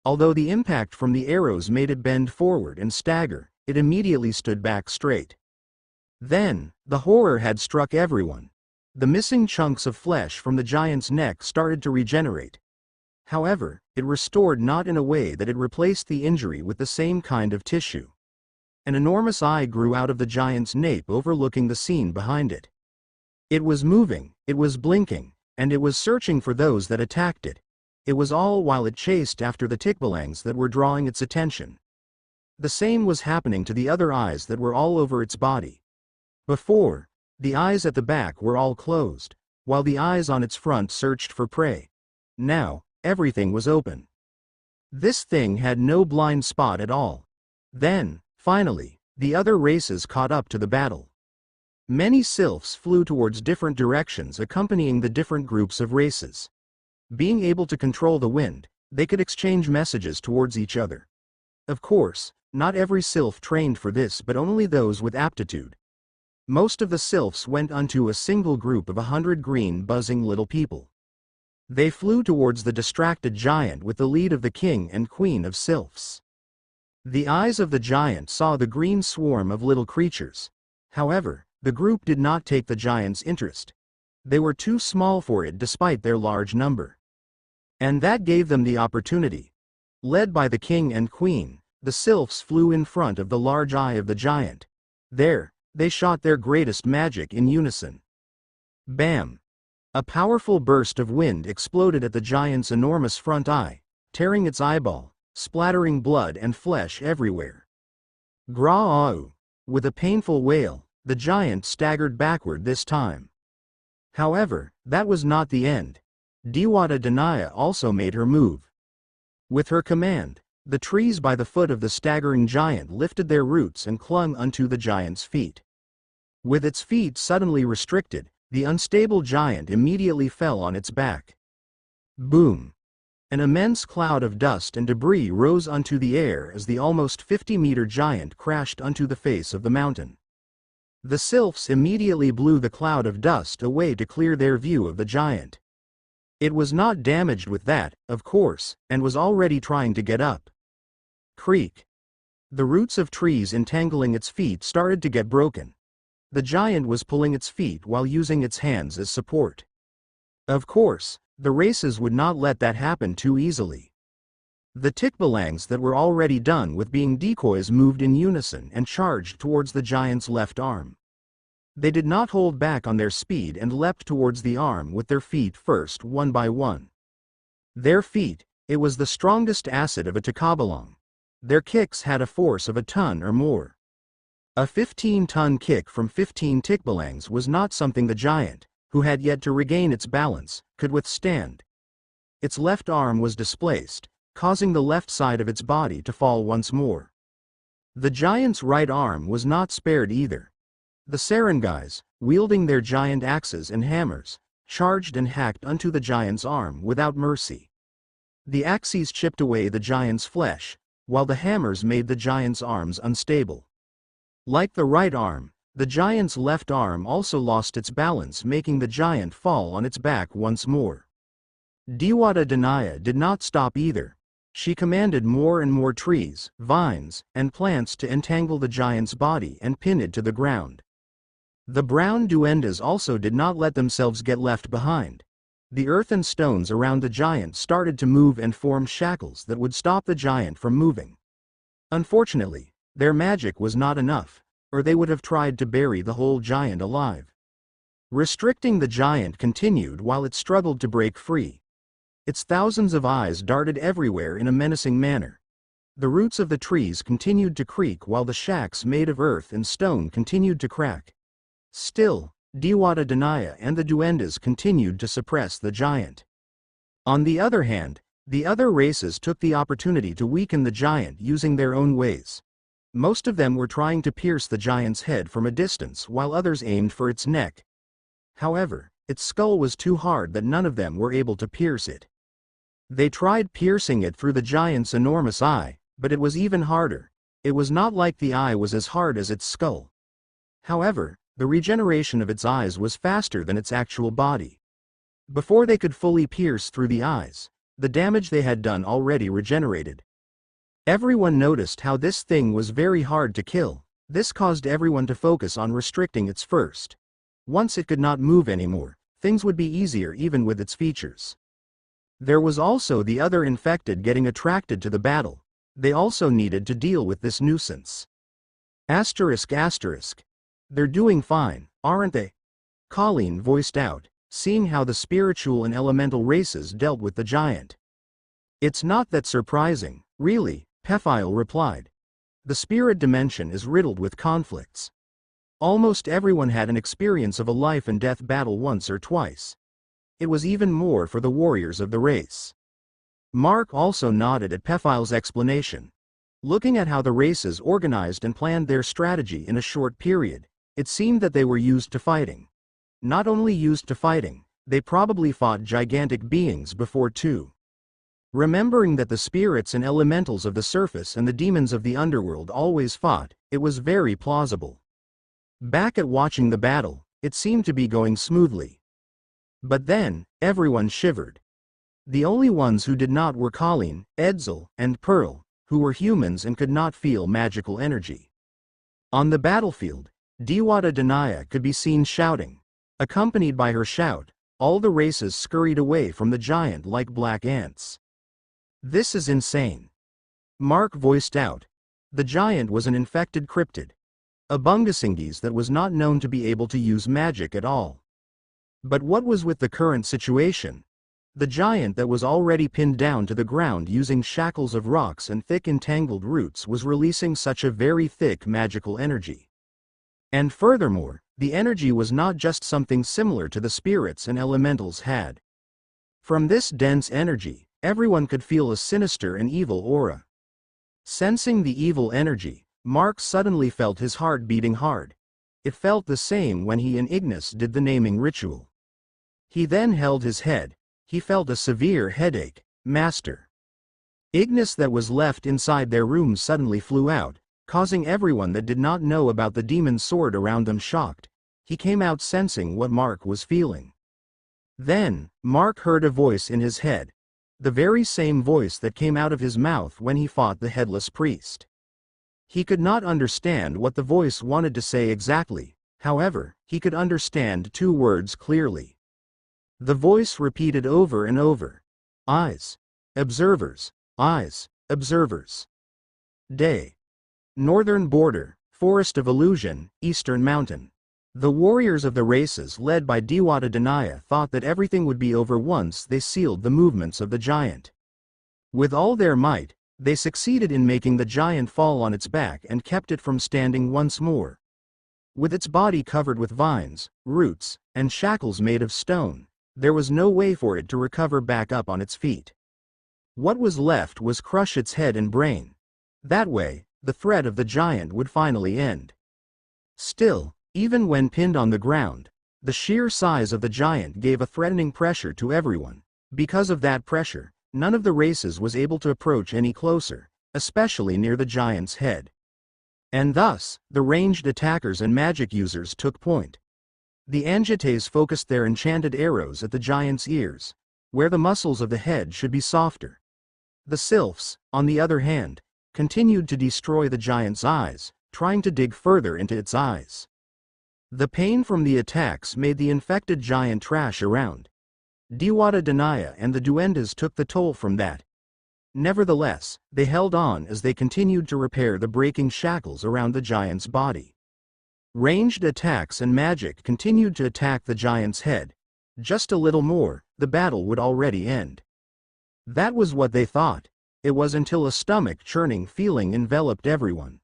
Although the impact from the arrows made it bend forward and stagger, it immediately stood back straight. Then, the horror had struck everyone. The missing chunks of flesh from the giant's neck started to regenerate. However, it restored not in a way that it replaced the injury with the same kind of tissue. An enormous eye grew out of the giant's nape overlooking the scene behind it. It was moving, it was blinking, and it was searching for those that attacked it. It was all while it chased after the Tikbalangs that were drawing its attention. The same was happening to the other eyes that were all over its body. Before, the eyes at the back were all closed, while the eyes on its front searched for prey. Now, everything was open. This thing had no blind spot at all. Then, finally, the other races caught up to the battle. Many sylphs flew towards different directions accompanying the different groups of races. Being able to control the wind, they could exchange messages towards each other. Of course, not every sylph trained for this but only those with aptitude. Most of the sylphs went onto a single group of 100 green buzzing little people. They flew towards the distracted giant with the lead of the king and queen of sylphs. The eyes of the giant saw the green swarm of little creatures. However, the group did not take the giant's interest. They were too small for it despite their large number. And that gave them the opportunity. Led by the king and queen, the sylphs flew in front of the large eye of the giant. There, they shot their greatest magic in unison. Bam! A powerful burst of wind exploded at the giant's enormous front eye, tearing its eyeball, splattering blood and flesh everywhere. Gra-au! With a painful wail, the giant staggered backward this time. However, that was not the end. Diwata Danaya also made her move. With her command, the trees by the foot of the staggering giant lifted their roots and clung unto the giant's feet. With its feet suddenly restricted, the unstable giant immediately fell on its back. Boom! An immense cloud of dust and debris rose unto the air as the almost 50-meter giant crashed unto the face of the mountain. The sylphs immediately blew the cloud of dust away to clear their view of the giant. It was not damaged with that, of course, and was already trying to get up. Creak! The roots of trees entangling its feet started to get broken. The giant was pulling its feet while using its hands as support. Of course, the races would not let that happen too easily. The tikbalangs that were already done with being decoys moved in unison and charged towards the giant's left arm. They did not hold back on their speed and leapt towards the arm with their feet first one by one. Their feet, it was the strongest acid of a tikbalang. Their kicks had a force of a ton or more. A 15-ton kick from 15 tikbalangs was not something the giant, who had yet to regain its balance, could withstand. Its left arm was displaced, causing the left side of its body to fall once more. The giant's right arm was not spared either. The Serengais, wielding their giant axes and hammers, charged and hacked unto the giant's arm without mercy. The axes chipped away the giant's flesh, while the hammers made the giant's arms unstable. Like the right arm, the giant's left arm also lost its balance, making the giant fall on its back once more. Diwata Danaya did not stop either. She commanded more and more trees, vines, and plants to entangle the giant's body and pin it to the ground. The brown duendes also did not let themselves get left behind. The earth and stones around the giant started to move and form shackles that would stop the giant from moving. Unfortunately, their magic was not enough, or they would have tried to bury the whole giant alive. Restricting the giant continued while it struggled to break free. Its thousands of eyes darted everywhere in a menacing manner. The roots of the trees continued to creak while the shacks made of earth and stone continued to crack. Still, Diwata Danaya and the duendes continued to suppress the giant. On the other hand, the other races took the opportunity to weaken the giant using their own ways. Most of them were trying to pierce the giant's head from a distance while others aimed for its neck. However, its skull was too hard that none of them were able to pierce it. They tried piercing it through the giant's enormous eye, but it was even harder. It was not like the eye was as hard as its skull. However, the regeneration of its eyes was faster than its actual body. Before they could fully pierce through the eyes, the damage they had done already regenerated. Everyone noticed how this thing was very hard to kill. This caused everyone to focus on restricting its first. Once it could not move anymore, things would be easier even with its features. There was also the other infected getting attracted to the battle. They also needed to deal with this nuisance. Asterisk asterisk. They're doing fine, aren't they? Colleen voiced out, seeing how the spiritual and elemental races dealt with the giant. It's not that surprising, really, Pephile replied. The spirit dimension is riddled with conflicts. Almost everyone had an experience of a life and death battle once or twice. It was even more for the warriors of the race. Mark also nodded at Pephile's explanation. Looking at how the races organized and planned their strategy in a short period, it seemed that they were used to fighting. Not only used to fighting, they probably fought gigantic beings before too. Remembering that the spirits and elementals of the surface and the demons of the underworld always fought, it was very plausible. Back at watching the battle, it seemed to be going smoothly. But then, everyone shivered. The only ones who did not were Colleen, Edsel, and Pearl, who were humans and could not feel magical energy. On the battlefield, Diwata Danaya could be seen shouting. Accompanied by her shout, all the races scurried away from the giant like black ants. This is insane. Mark voiced out. The giant was an infected cryptid. A Bungasingis that was not known to be able to use magic at all. But what was with the current situation? The giant that was already pinned down to the ground using shackles of rocks and thick entangled roots was releasing such a very thick magical energy. And furthermore, the energy was not just something similar to the spirits and elementals had. From this dense energy, everyone could feel a sinister and evil aura. Sensing the evil energy, Mark suddenly felt his heart beating hard. It felt the same when he and Ignis did the naming ritual. He then held his head. He felt a severe headache. Master. Ignis that was left inside their room suddenly flew out, causing everyone that did not know about the demon's sword around them shocked. He came out sensing what Mark was feeling. Then, Mark heard a voice in his head. The very same voice that came out of his mouth when he fought the headless priest. He could not understand what the voice wanted to say exactly, however, he could understand two words clearly. The voice repeated over and over. Eyes. Observers. Eyes. Observers. Day. Northern border, Forest of Illusion, Eastern Mountain. The warriors of the races led by Dewata thought that everything would be over once they sealed the movements of the giant. With all their might, they succeeded in making the giant fall on its back and kept it from standing once more. With its body covered with vines, roots, and shackles made of stone, there was no way for it to recover back up on its feet. What was left was crush its head and brain. That way, the threat of the giant would finally end. Still, even when pinned on the ground, the sheer size of the giant gave a threatening pressure to everyone. Because of that pressure, none of the races was able to approach any closer, especially near the giant's head. And thus, the ranged attackers and magic users took point. The Angetes focused their enchanted arrows at the giant's ears, where the muscles of the head should be softer. The Sylphs, on the other hand, continued to destroy the giant's eyes, trying to dig further into its eyes. The pain from the attacks made the infected giant trash around. Dewata and the Duendes took the toll from that. Nevertheless, they held on as they continued to repair the breaking shackles around the giant's body. Ranged attacks and magic continued to attack the giant's head. Just a little more, the battle would already end. That was what they thought. It was until a stomach-churning feeling enveloped everyone.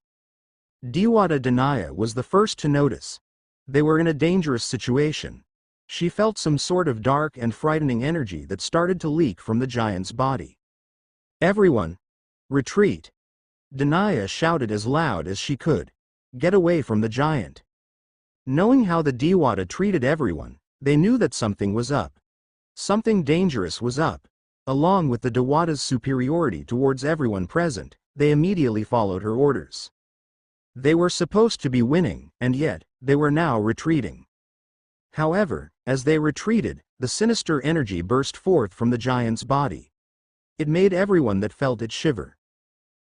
Dewata was the first to notice. They were in a dangerous situation. She felt some sort of dark and frightening energy that started to leak from the giant's body. Everyone! Retreat! Denia shouted as loud as she could. Get away from the giant. Knowing how the Dewata treated everyone, they knew that something was up. Something dangerous was up. Along with the Dewata's superiority towards everyone present, they immediately followed her orders. They were supposed to be winning, and yet, they were now retreating. However, as they retreated, the sinister energy burst forth from the giant's body. It made everyone that felt it shiver.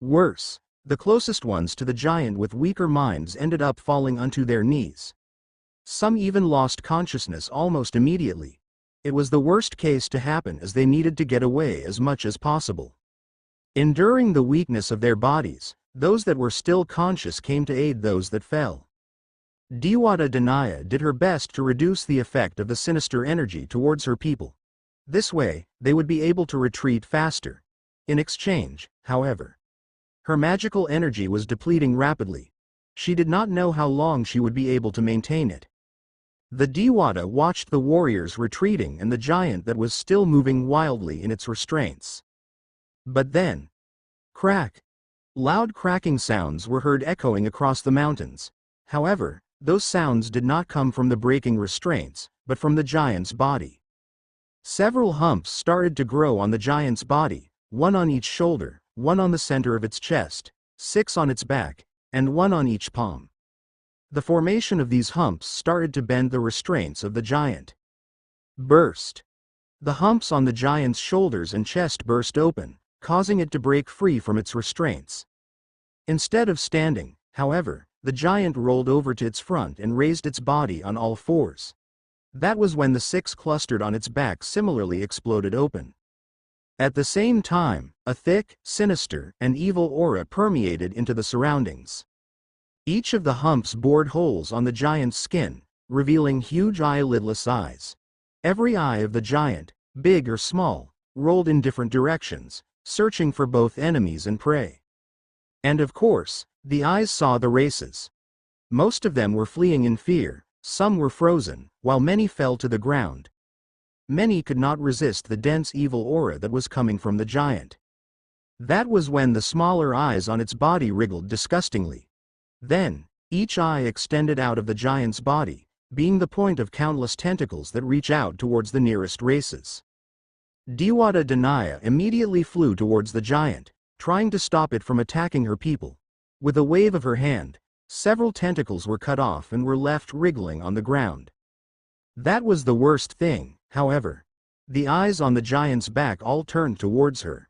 Worse, the closest ones to the giant with weaker minds ended up falling onto their knees. Some even lost consciousness almost immediately. It was the worst case to happen as they needed to get away as much as possible. Enduring the weakness of their bodies, those that were still conscious came to aid those that fell. Dewata did her best to reduce the effect of the sinister energy towards her people. This way, they would be able to retreat faster. In exchange, however, her magical energy was depleting rapidly. She did not know how long she would be able to maintain it. The Dewata watched the warriors retreating and the giant that was still moving wildly in its restraints. But then, crack! Loud cracking sounds were heard echoing across the mountains. However, those sounds did not come from the breaking restraints, but from the giant's body. Several humps started to grow on the giant's body, one on each shoulder, one on the center of its chest, 6 on its back, and one on each palm. The formation of these humps started to bend the restraints of the giant. Burst! The humps on the giant's shoulders and chest burst open, causing it to break free from its restraints. Instead of standing, however, the giant rolled over to its front and raised its body on all fours. That was when the 6 clustered on its back similarly exploded open. At the same time, a thick, sinister, and evil aura permeated into the surroundings. Each of the humps bored holes on the giant's skin, revealing huge eyelidless eyes. Every eye of the giant, big or small, rolled in different directions, searching for both enemies and prey. And of course, the eyes saw the races. Most of them were fleeing in fear, some were frozen, while many fell to the ground. Many could not resist the dense evil aura that was coming from the giant. That was when the smaller eyes on its body wriggled disgustingly. Then, each eye extended out of the giant's body, being the point of countless tentacles that reach out towards the nearest races. Dewata Danaya immediately flew towards the giant, trying to stop it from attacking her people. With a wave of her hand, several tentacles were cut off and were left wriggling on the ground. That was the worst thing, however. The eyes on the giant's back all turned towards her.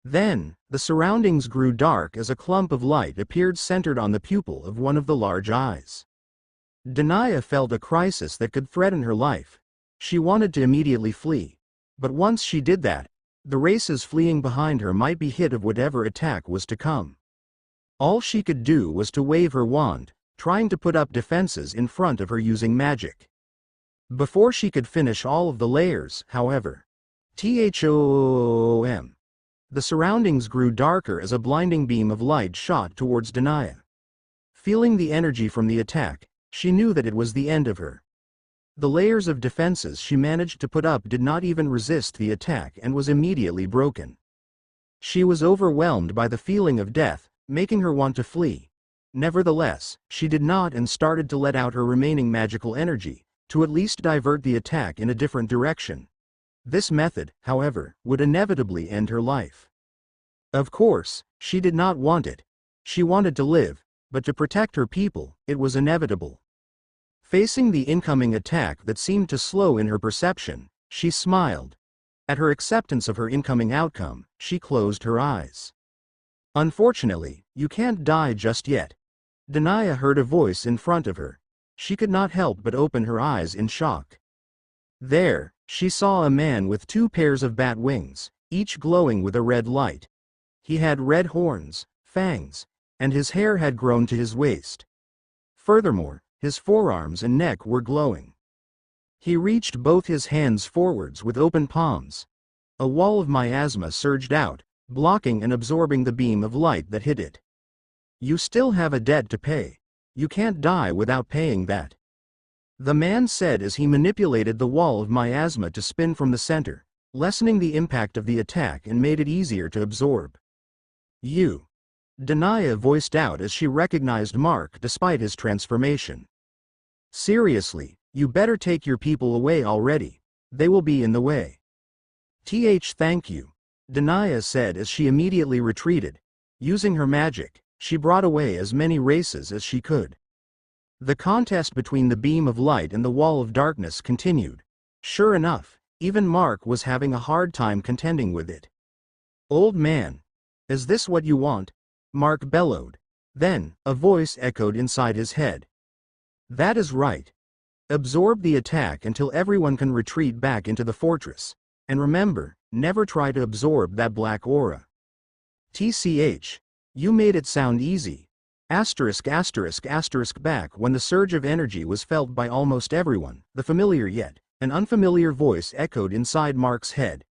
Then, the surroundings grew dark as a clump of light appeared centered on the pupil of one of the large eyes. Danaya felt a crisis that could threaten her life. She wanted to immediately flee. But once she did that, the races fleeing behind her might be hit of whatever attack was to come. All she could do was to wave her wand, trying to put up defenses in front of her using magic. Before she could finish all of the layers, however, THOOM. The surroundings grew darker as a blinding beam of light shot towards Danaya. Feeling the energy from the attack, she knew that it was the end of her. The layers of defenses she managed to put up did not even resist the attack and was immediately broken. She was overwhelmed by the feeling of death, making her want to flee. Nevertheless, she did not and started to let out her remaining magical energy, to at least divert the attack in a different direction. This method, however, would inevitably end her life. Of course, she did not want it. She wanted to live, but to protect her people, it was inevitable. Facing the incoming attack that seemed to slow in her perception, she smiled. At her acceptance of her incoming outcome, she closed her eyes. Unfortunately, you can't die just yet. Danaya heard a voice in front of her. She could not help but open her eyes in shock. There, she saw a man with 2 pairs of bat wings, each glowing with a red light. He had red horns, fangs, and his hair had grown to his waist. Furthermore, his forearms and neck were glowing. He reached both his hands forwards with open palms. A wall of miasma surged out, blocking and absorbing the beam of light that hit it. You still have a debt to pay. You can't die without paying that. The man said as he manipulated the wall of miasma to spin from the center, lessening the impact of the attack and made it easier to absorb. You. Danaya voiced out as she recognized Mark despite his transformation. Seriously, you better take your people away already. They will be in the way. Thank you. Danaya said as she immediately retreated. Using her magic, she brought away as many races as she could. The contest between the beam of light and the wall of darkness continued. Sure enough, even Mark was having a hard time contending with it. Old man. Is this what you want? Mark bellowed. Then, a voice echoed inside his head. That is right. Absorb the attack until everyone can retreat back into the fortress. And remember, never try to absorb that black aura. You made it sound easy. Back when the surge of energy was felt by almost everyone, the familiar yet an unfamiliar voice echoed inside Mark's head.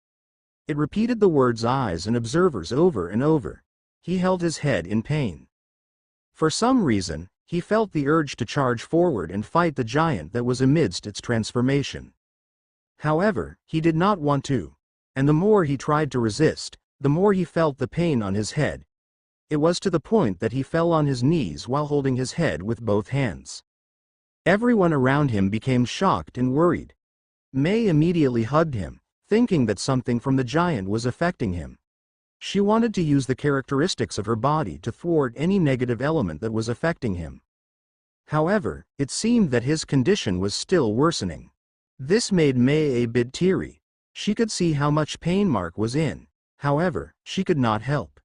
It repeated the words eyes and observers over and over. He held his head in pain. For some reason, he felt the urge to charge forward and fight the giant that was amidst its transformation. However, he did not want to. And the more he tried to resist, the more he felt the pain on his head. It was to the point that he fell on his knees while holding his head with both hands. Everyone around him became shocked and worried. May immediately hugged him, thinking that something from the giant was affecting him. She wanted to use the characteristics of her body to thwart any negative element that was affecting him. However, it seemed that his condition was still worsening. This made May a bit teary. She could see how much pain Mark was in. However, she could not help.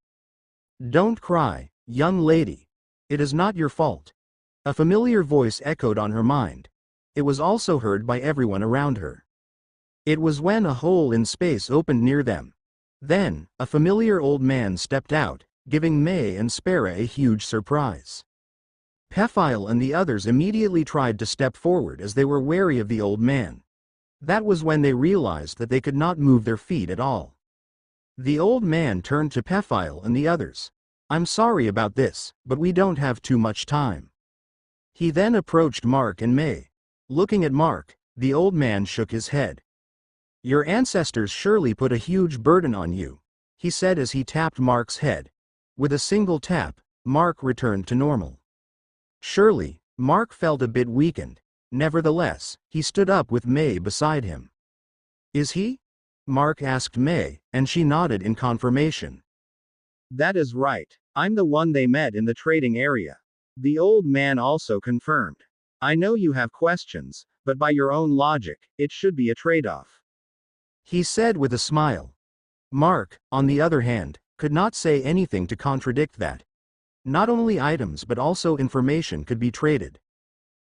Don't cry, young lady. It is not your fault. A familiar voice echoed on her mind. It was also heard by everyone around her. It was when a hole in space opened near them. Then, a familiar old man stepped out, giving May and Spera a huge surprise. Pephile and the others immediately tried to step forward as they were wary of the old man. That was when they realized that they could not move their feet at all. The old man turned to Pephile and the others. I'm sorry about this, but we don't have too much time. He then approached Mark and May. Looking at Mark, the old man shook his head. Your ancestors surely put a huge burden on you, he said as he tapped Mark's head. With a single tap, Mark returned to normal. Surely, Mark felt a bit weakened. Nevertheless, he stood up with May beside him. Is he? Mark asked May, and she nodded in confirmation. That is right. I'm the one they met in the trading area. The old man also confirmed. I know you have questions, but by your own logic, it should be a trade-off. He said with a smile. Mark, on the other hand, could not say anything to contradict that. Not only items but also information could be traded.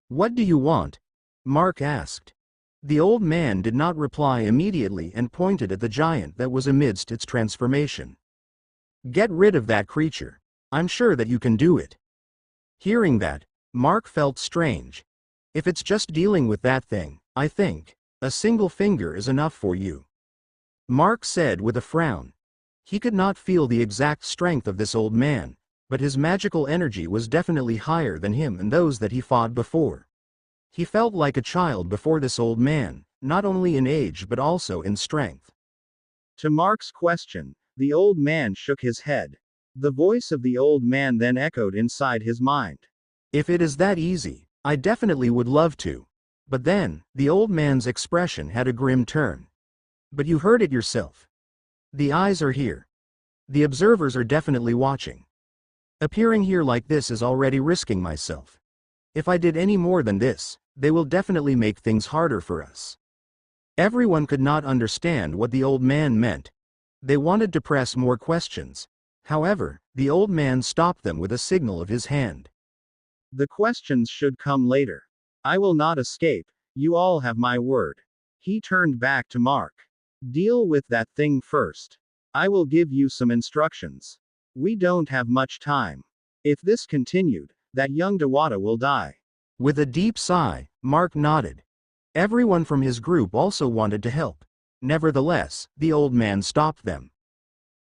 What do you want? Mark asked. The old man did not reply immediately and pointed at the giant that was amidst its transformation. Get rid of that creature. I'm sure that you can do it. Hearing that, Mark felt strange. If it's just dealing with that thing, I think a single finger is enough for you. Mark said with a frown. He could not feel the exact strength of this old man, but his magical energy was definitely higher than him and those that he fought before. He felt like a child before this old man, not only in age but also in strength. To Mark's question, the old man shook his head. The voice of the old man then echoed inside his mind. If it is that easy, I definitely would love to. But then, the old man's expression had a grim turn. But you heard it yourself. The eyes are here. The observers are definitely watching. Appearing here like this is already risking myself. If I did any more than this, they will definitely make things harder for us. Everyone could not understand what the old man meant. They wanted to press more questions. However, the old man stopped them with a signal of his hand. The questions should come later. I will not escape. You all have my word. He turned back to Mark. Deal with that thing first. I will give you some instructions. We don't have much time. If this continued, that young Dewata will die. With a deep sigh, Mark nodded. Everyone from his group also wanted to help. Nevertheless, the old man stopped them.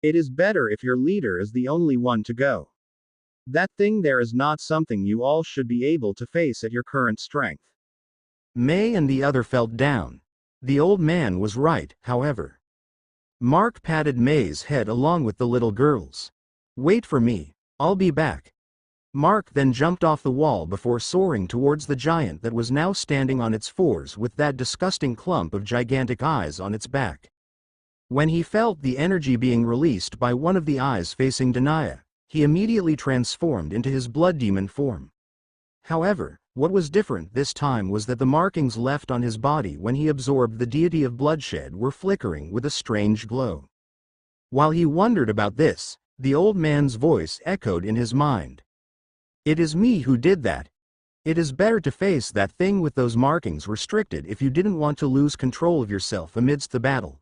It is better if your leader is the only one to go. That thing there is not something you all should be able to face at your current strength. May and the other felt down. The old man was right, however. Mark patted May's head along with the little girls. Wait for me, I'll be back. Mark then jumped off the wall before soaring towards the giant that was now standing on its fours with that disgusting clump of gigantic eyes on its back. When he felt the energy being released by one of the eyes facing Denia, he immediately transformed into his blood demon form. However, what was different this time was that the markings left on his body when he absorbed the deity of bloodshed were flickering with a strange glow. While he wondered about this, the old man's voice echoed in his mind. It is me who did that. It is better to face that thing with those markings restricted if you didn't want to lose control of yourself amidst the battle.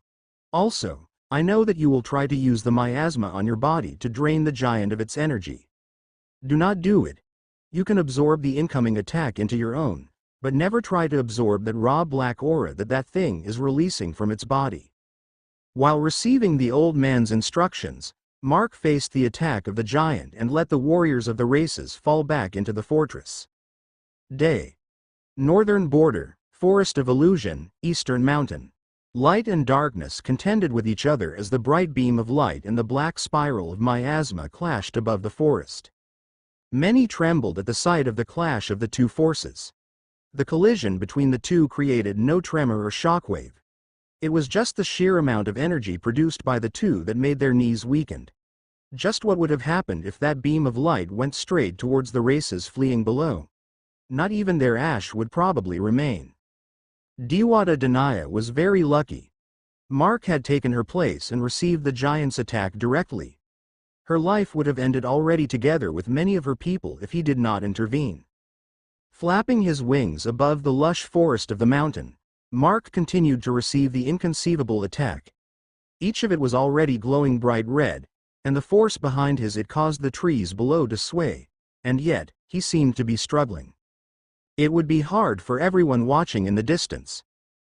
Also, I know that you will try to use the miasma on your body to drain the giant of its energy. Do not do it. You can absorb the incoming attack into your own, but never try to absorb that raw black aura that thing is releasing from its body. While receiving the old man's instructions, Mark faced the attack of the giant and let the warriors of the races fall back into the fortress. Day. Northern border, Forest of Illusion, Eastern Mountain. Light and darkness contended with each other as the bright beam of light and the black spiral of miasma clashed above the forest. Many trembled at the sight of the clash of the two forces. The collision between the two created no tremor or shockwave. It was just the sheer amount of energy produced by the two that made their knees weakened. Just what would have happened if that beam of light went straight towards the races fleeing below? Not even their ash would probably remain. Dewata Denia was very lucky. Mark had taken her place and received the giant's attack directly. Her life would have ended already together with many of her people if he did not intervene. Flapping his wings above the lush forest of the mountain, Mark continued to receive the inconceivable attack. Each of it was already glowing bright red, and the force behind it caused the trees below to sway, and yet, he seemed to be struggling. It would be hard for everyone watching in the distance.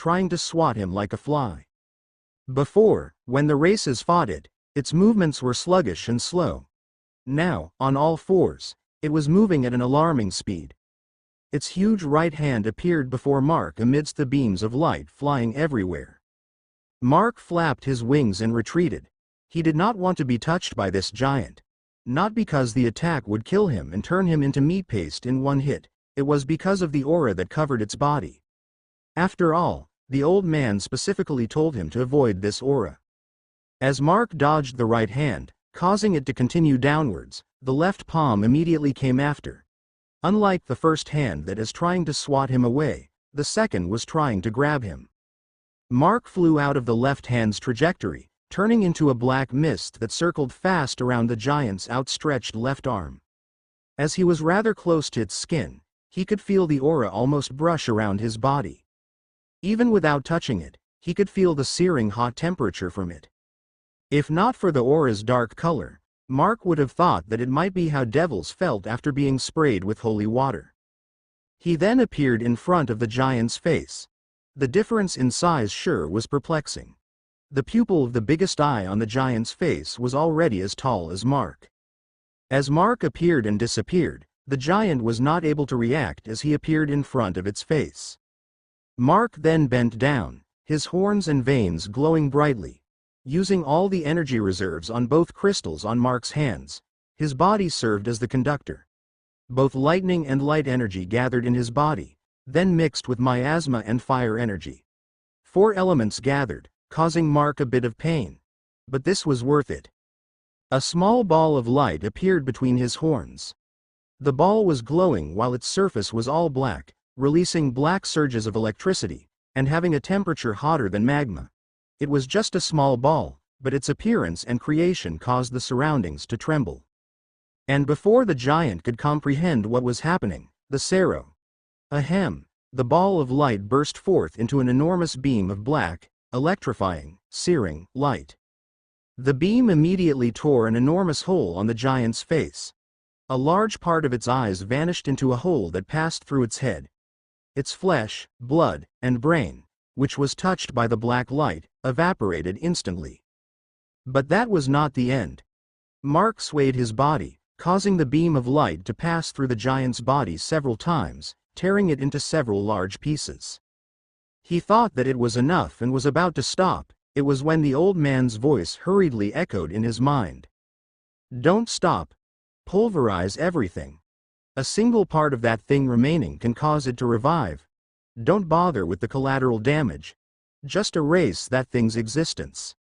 trying to swat him like a fly. Before, when the races fought it, its movements were sluggish and slow. Now, on all fours, it was moving at an alarming speed. Its huge right hand appeared before Mark amidst the beams of light flying everywhere. Mark flapped his wings and retreated. He did not want to be touched by this giant. Not because the attack would kill him and turn him into meat paste in one hit, it was because of the aura that covered its body. After all, the old man specifically told him to avoid this aura. As Mark dodged the right hand, causing it to continue downwards, the left palm immediately came after. Unlike the first hand that is trying to swat him away, the second was trying to grab him. Mark flew out of the left hand's trajectory, turning into a black mist that circled fast around the giant's outstretched left arm. As he was rather close to its skin, he could feel the aura almost brush around his body. Even without touching it, he could feel the searing hot temperature from it. If not for the aura's dark color, Mark would have thought that it might be how devils felt after being sprayed with holy water. He then appeared in front of the giant's face. The difference in size sure was perplexing. The pupil of the biggest eye on the giant's face was already as tall as Mark. As Mark appeared and disappeared, the giant was not able to react as he appeared in front of its face. Mark then bent down, his horns and veins glowing brightly. Using all the energy reserves on both crystals on Mark's hands, his body served as the conductor. Both lightning and light energy gathered in his body, then mixed with miasma and fire energy. 4 elements gathered, causing Mark a bit of pain. But this was worth it. A small ball of light appeared between his horns. The ball was glowing while its surface was all black, releasing black surges of electricity, and having a temperature hotter than magma. It was just a small ball, but its appearance and creation caused the surroundings to tremble. And before the giant could comprehend what was happening, the Sero. Ahem! The ball of light burst forth into an enormous beam of black, electrifying, searing light. The beam immediately tore an enormous hole on the giant's face. A large part of its eyes vanished into a hole that passed through its head. Its flesh, blood, and brain, which was touched by the black light, evaporated instantly. But that was not the end. Mark swayed his body, causing the beam of light to pass through the giant's body several times, tearing it into several large pieces. He thought that it was enough and was about to stop. It was when the old man's voice hurriedly echoed in his mind. "Don't stop. Pulverize everything. A single part of that thing remaining can cause it to revive. Don't bother with the collateral damage. Just erase that thing's existence."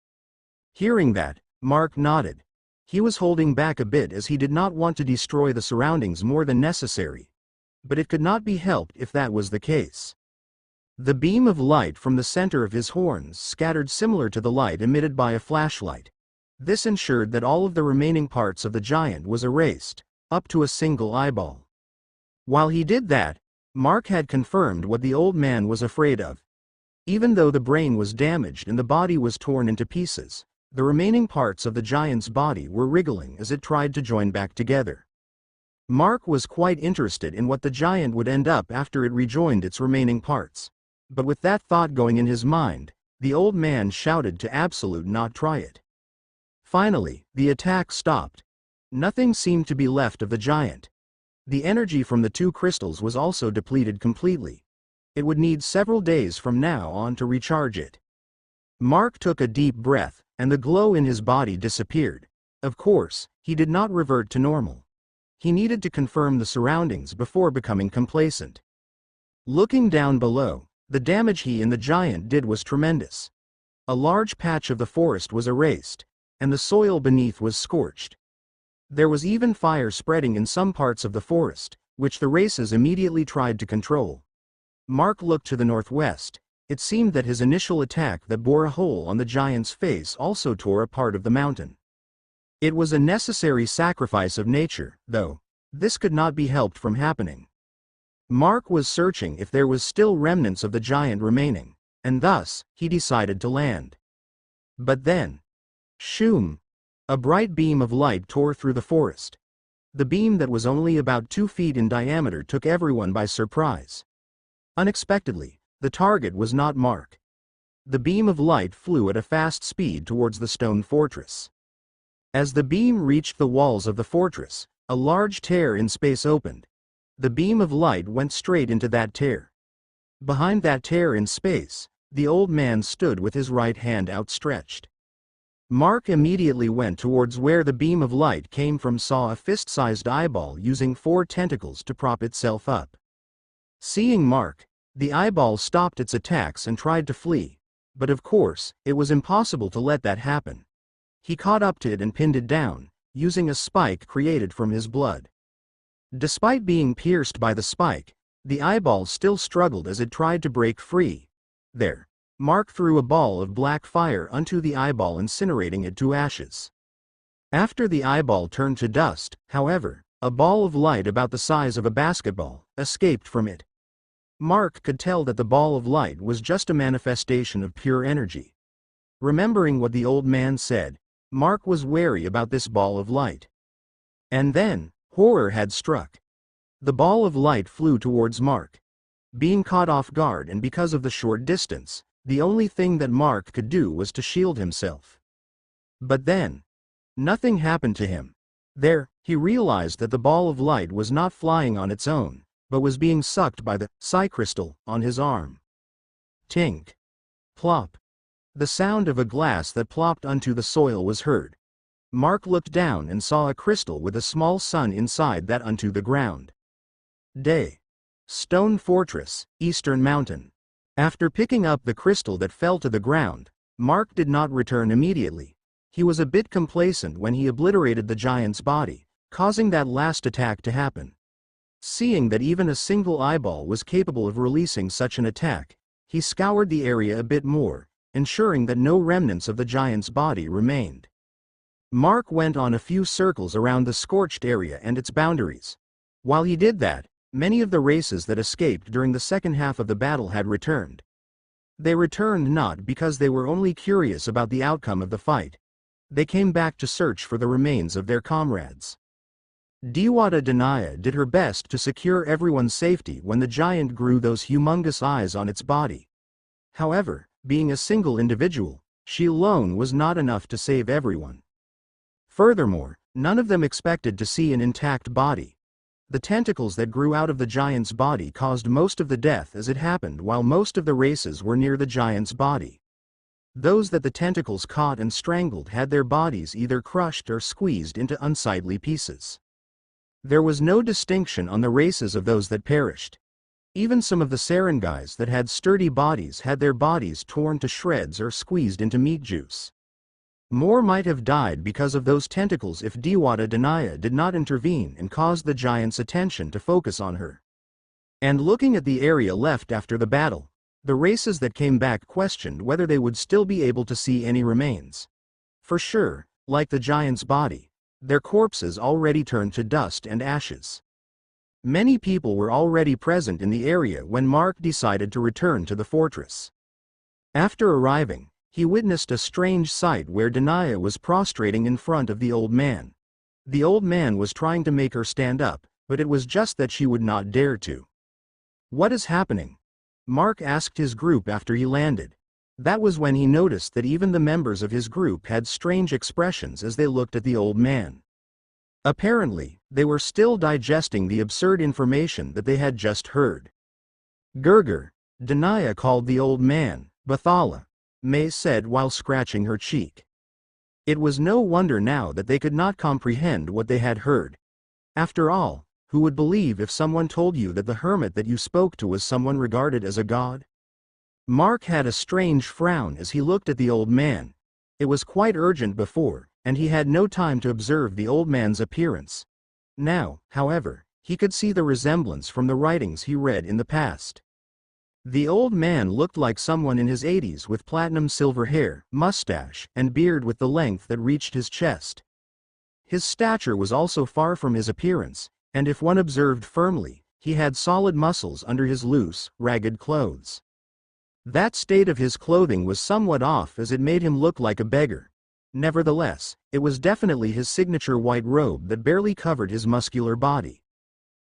Hearing that, Mark nodded. He was holding back a bit as he did not want to destroy the surroundings more than necessary. But it could not be helped if that was the case. The beam of light from the center of his horns scattered similar to the light emitted by a flashlight. This ensured that all of the remaining parts of the giant was erased, up to a single eyeball. While he did that, Mark had confirmed what the old man was afraid of. Even though the brain was damaged and the body was torn into pieces, the remaining parts of the giant's body were wriggling as it tried to join back together. Mark was quite interested in what the giant would end up after it rejoined its remaining parts. But with that thought going in his mind, the old man shouted to Absolute not try it. Finally, the attack stopped. Nothing seemed to be left of the giant. The energy from the 2 crystals was also depleted completely. It would need several days from now on to recharge it. Mark took a deep breath, and the glow in his body disappeared. Of course, he did not revert to normal. He needed to confirm the surroundings before becoming complacent. Looking down below, the damage he and the giant did was tremendous. A large patch of the forest was erased, and the soil beneath was scorched. There was even fire spreading in some parts of the forest, which the races immediately tried to control. Mark looked to the northwest. It seemed that his initial attack that bore a hole on the giant's face also tore a part of the mountain. It was a necessary sacrifice of nature, though. This could not be helped from happening. Mark was searching if there was still remnants of the giant remaining, and thus, he decided to land. But then, shoom! A bright beam of light tore through the forest. The beam that was only about 2 feet in diameter took everyone by surprise. Unexpectedly, The target was not Mark. The beam of light flew at a fast speed towards the stone fortress. As the beam reached the walls of the fortress, a large tear in space opened. The beam of light went straight into that tear. Behind that tear in space, the old man stood with his right hand outstretched. Mark immediately went towards where the beam of light came from, saw a fist-sized eyeball using 4 tentacles to prop itself up. Seeing Mark, the eyeball stopped its attacks and tried to flee, but of course, it was impossible to let that happen. He caught up to it and pinned it down, using a spike created from his blood. Despite being pierced by the spike, the eyeball still struggled as it tried to break free. There, Mark threw a ball of black fire onto the eyeball, incinerating it to ashes. After the eyeball turned to dust, however, a ball of light about the size of a basketball escaped from it. Mark could tell that the ball of light was just a manifestation of pure energy. Remembering what the old man said, Mark was wary about this ball of light. And then, horror had struck. The ball of light flew towards Mark. Being caught off guard and because of the short distance, the only thing that Mark could do was to shield himself. But then, nothing happened to him. There, he realized that the ball of light was not flying on its own, but was being sucked by the psi crystal on his arm. Tink. Plop. The sound of a glass that plopped onto the soil was heard. Mark looked down and saw a crystal with a small sun inside that onto the ground. Day. Stone Fortress, Eastern Mountain. After picking up the crystal that fell to the ground, Mark did not return immediately. He was a bit complacent when he obliterated the giant's body, causing that last attack to happen. Seeing that even a single eyeball was capable of releasing such an attack, he scoured the area a bit more, ensuring that no remnants of the giant's body remained. Mark went on a few circles around the scorched area and its boundaries. While he did that, many of the races that escaped during the second half of the battle had returned. They returned not because they were only curious about the outcome of the fight. They came back to search for the remains of their comrades. Diwata Danaya did her best to secure everyone's safety when the giant grew those humongous eyes on its body. However, being a single individual, she alone was not enough to save everyone. Furthermore, none of them expected to see an intact body. The tentacles that grew out of the giant's body caused most of the death as it happened while most of the races were near the giant's body. Those that the tentacles caught and strangled had their bodies either crushed or squeezed into unsightly pieces. There was no distinction on the races of those that perished. Even some of the Serengais that had sturdy bodies had their bodies torn to shreds or squeezed into meat juice. More might have died because of those tentacles if Diwata Danaya did not intervene and cause the giant's attention to focus on her. And looking at the area left after the battle, the races that came back questioned whether they would still be able to see any remains. For sure, like the giant's body, their corpses already turned to dust and ashes. Many people were already present in the area when Mark decided to return to the fortress. After arriving, he witnessed a strange sight where Danaya was prostrating in front of the old man. The old man was trying to make her stand up, but it was just that she would not dare to. "What is happening?" Mark asked his group after he landed. That was when he noticed that even the members of his group had strange expressions as they looked at the old man. Apparently, they were still digesting the absurd information that they had just heard. "Gurgur," Danaya called the old man, "Bathala," May said while scratching her cheek. It was no wonder now that they could not comprehend what they had heard. After all, who would believe if someone told you that the hermit that you spoke to was someone regarded as a god? Mark had a strange frown as he looked at the old man. It was quite urgent before, and he had no time to observe the old man's appearance. Now, however, he could see the resemblance from the writings he read in the past. The old man looked like someone in his 80s with platinum silver hair, mustache, and beard with the length that reached his chest. His stature was also far from his appearance, and if one observed firmly, he had solid muscles under his loose, ragged clothes. That state of his clothing was somewhat off as it made him look like a beggar. Nevertheless, it was definitely his signature white robe that barely covered his muscular body.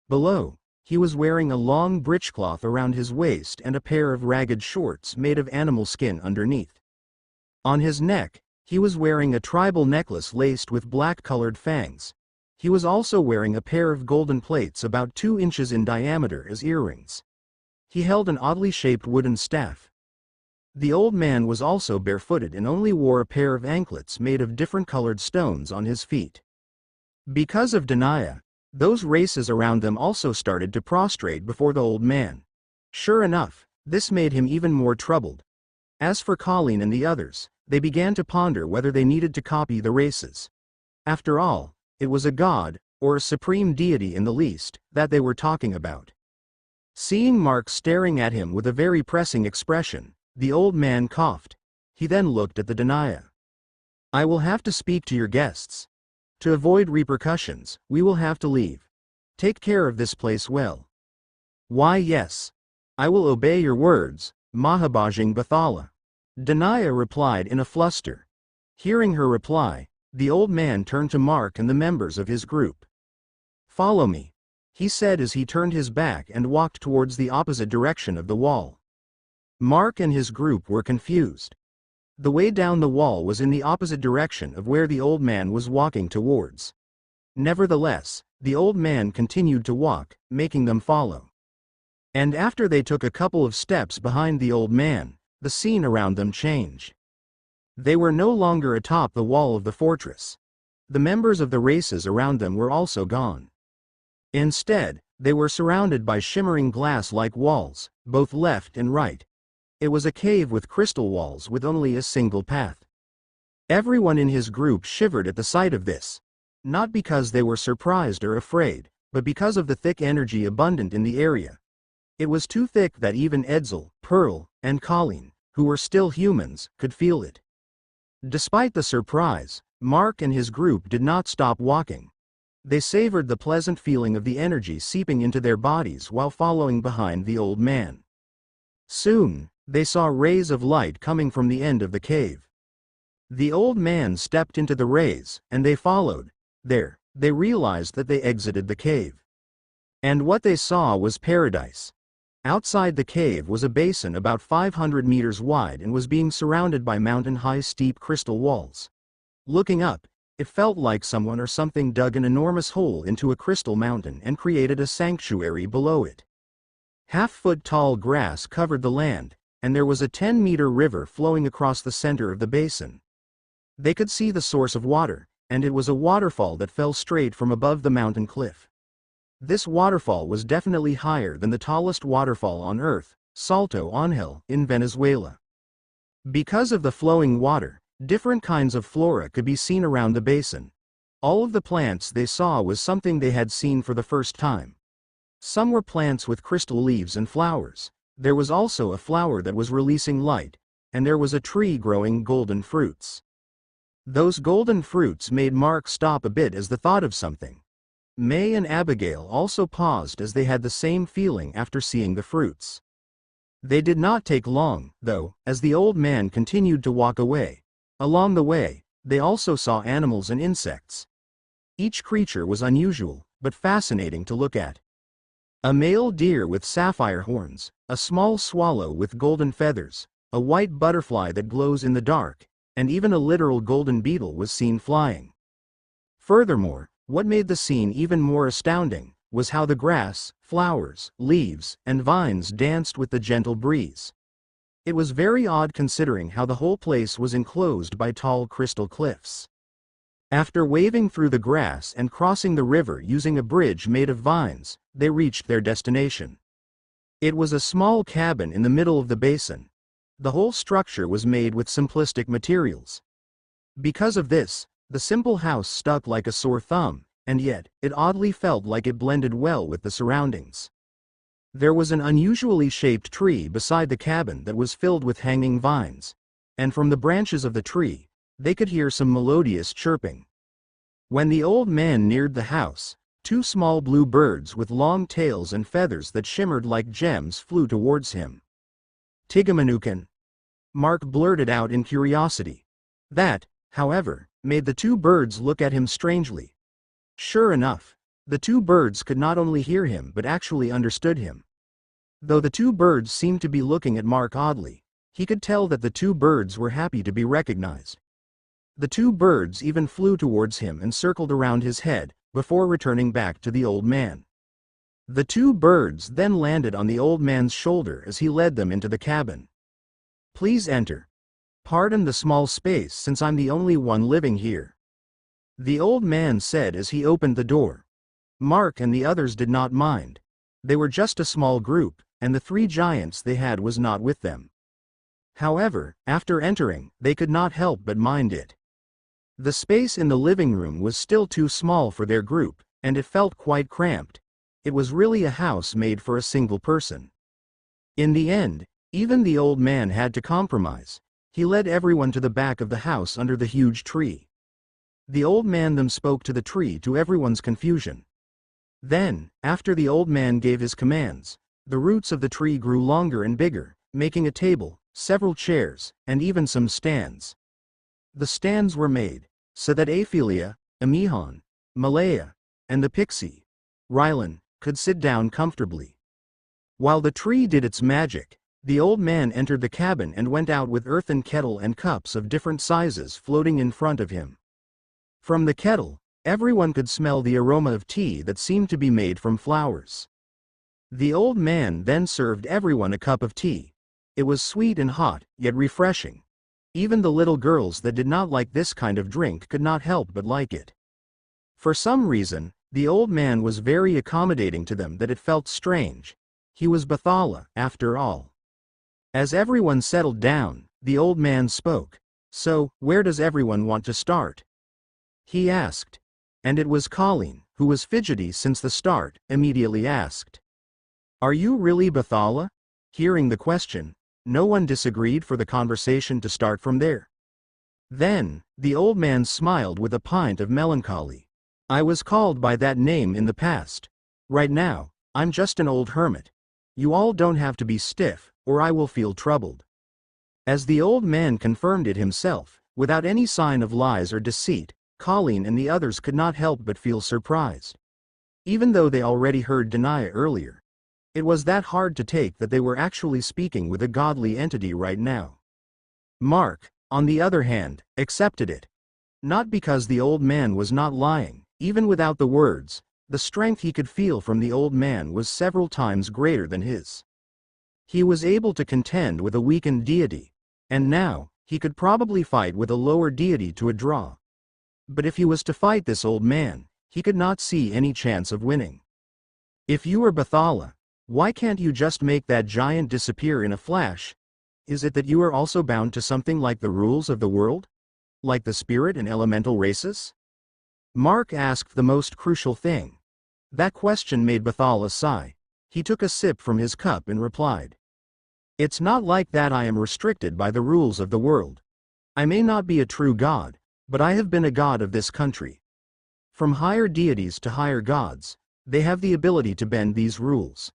Below, He was wearing a long breechcloth around his waist and a pair of ragged shorts made of animal skin underneath. On his neck, he was wearing a tribal necklace laced with black-colored fangs. He was also wearing a pair of golden plates about 2 inches in diameter as earrings. He held an oddly shaped wooden staff. The old man was also barefooted and only wore a pair of anklets made of different colored stones on his feet. Because of Denia, those races around them also started to prostrate before the old man. Sure enough, this made him even more troubled. As for Colleen and the others, they began to ponder whether they needed to copy the races. After all, it was a god, or a supreme deity in the least, that they were talking about. Seeing Mark staring at him with a very pressing expression, the old man coughed. He then looked at the Denia. "I will have to speak to your guests. To avoid repercussions, we will have to leave. Take care of this place well." "Why, yes. I will obey your words, Mahabhajing Bathala," Denia replied in a fluster. Hearing her reply, the old man turned to Mark and the members of his group. "Follow me," he said as he turned his back and walked towards the opposite direction of the wall. Mark and his group were confused. The way down the wall was in the opposite direction of where the old man was walking towards. Nevertheless, the old man continued to walk, making them follow. And after they took a couple of steps behind the old man, the scene around them changed. They were no longer atop the wall of the fortress. The members of the races around them were also gone. Instead, they were surrounded by shimmering glass-like walls, both left and right. It was a cave with crystal walls with only a single path. Everyone in his group shivered at the sight of this. Not because they were surprised or afraid, but because of the thick energy abundant in the area. It was too thick that even Edsel, Pearl, and Colleen, who were still humans, could feel it. Despite the surprise, Mark and his group did not stop walking. They savored the pleasant feeling of the energy seeping into their bodies while following behind the old man. Soon, they saw rays of light coming from the end of the cave. The old man stepped into the rays, and they followed. There, they realized that they exited the cave. And what they saw was paradise. Outside the cave was a basin about 500 meters wide and was being surrounded by mountain-high steep crystal walls. Looking up, it felt like someone or something dug an enormous hole into a crystal mountain and created a sanctuary below it. Half-foot-tall grass covered the land, and there was a 10-meter river flowing across the center of the basin. They could see the source of water, and it was a waterfall that fell straight from above the mountain cliff. This waterfall was definitely higher than the tallest waterfall on Earth, Salto Ángel, in Venezuela. Because of the flowing water, different kinds of flora could be seen around the basin. All of the plants they saw was something they had seen for the first time. Some were plants with crystal leaves and flowers. There was also a flower that was releasing light, and there was a tree growing golden fruits. Those golden fruits made Mark stop a bit as the thought of something. May and Abigail also paused as they had the same feeling after seeing the fruits. They did not take long, though, as the old man continued to walk away. Along the way, they also saw animals and insects. Each creature was unusual, but fascinating to look at. A male deer with sapphire horns, a small swallow with golden feathers, a white butterfly that glows in the dark, and even a literal golden beetle was seen flying. Furthermore, what made the scene even more astounding was how the grass, flowers, leaves, and vines danced with the gentle breeze. It was very odd considering how the whole place was enclosed by tall crystal cliffs. After waving through the grass and crossing the river using a bridge made of vines, they reached their destination. It was a small cabin in the middle of the basin. The whole structure was made with simplistic materials. Because of this, the simple house stuck like a sore thumb, and yet, it oddly felt like it blended well with the surroundings. There was an unusually shaped tree beside the cabin that was filled with hanging vines, and from the branches of the tree, they could hear some melodious chirping. When the old man neared the house, 2 small blue birds with long tails and feathers that shimmered like gems flew towards him. "Tigamanukan," Mark blurted out in curiosity. That, however, made the 2 birds look at him strangely. Sure enough, The two birds could not only hear him but actually understood him. Though the two birds seemed to be looking at Mark oddly, he could tell that the two birds were happy to be recognized. The two birds even flew towards him and circled around his head, before returning back to the old man. The two birds then landed on the old man's shoulder as he led them into the cabin. "Please enter. Pardon the small space since I'm the only one living here," the old man said as he opened the door. Mark and the others did not mind. They were just a small group, and the three giants they had was not with them. However, after entering, they could not help but mind it. The space in the living room was still too small for their group, and it felt quite cramped. It was really a house made for a single person. In the end, even the old man had to compromise. He led everyone to the back of the house under the huge tree. The old man then spoke to the tree to everyone's confusion. Then, after the old man gave his commands, the roots of the tree grew longer and bigger, making a table, several chairs, and even some stands. The stands were made so that Aphelia, Amihan, Malaya, and the pixie, Rylan, could sit down comfortably. While the tree did its magic, the old man entered the cabin and went out with earthen kettle and cups of different sizes floating in front of him. From the kettle, everyone could smell the aroma of tea that seemed to be made from flowers. The old man then served everyone a cup of tea. It was sweet and hot, yet refreshing. Even the little girls that did not like this kind of drink could not help but like it. For some reason, the old man was very accommodating to them that it felt strange. He was Bathala, after all. As everyone settled down, the old man spoke. "So, where does everyone want to start?" he asked. And it was Colleen, who was fidgety since the start, immediately asked, "Are you really Bathala?" Hearing the question, no one disagreed for the conversation to start from there. Then, the old man smiled with a pint of melancholy. "I was called by that name in the past. Right now, I'm just an old hermit. You all don't have to be stiff, or I will feel troubled." As the old man confirmed it himself, without any sign of lies or deceit, Colleen and the others could not help but feel surprised. Even though they already heard Denia earlier, it was that hard to take that they were actually speaking with a godly entity right now. Mark, on the other hand, accepted it. Not because the old man was not lying, even without the words, the strength he could feel from the old man was several times greater than his. He was able to contend with a weakened deity, and now, he could probably fight with a lower deity to a draw. But if he was to fight this old man, he could not see any chance of winning. "If you are Bathala, why can't you just make that giant disappear in a flash? Is it that you are also bound to something like the rules of the world? Like the spirit and elemental races?" Mark asked the most crucial thing. That question made Bathala sigh. He took a sip from his cup and replied, "It's not like that. I am restricted by the rules of the world. I may not be a true god, but I have been a god of this country. From higher deities to higher gods, they have the ability to bend these rules.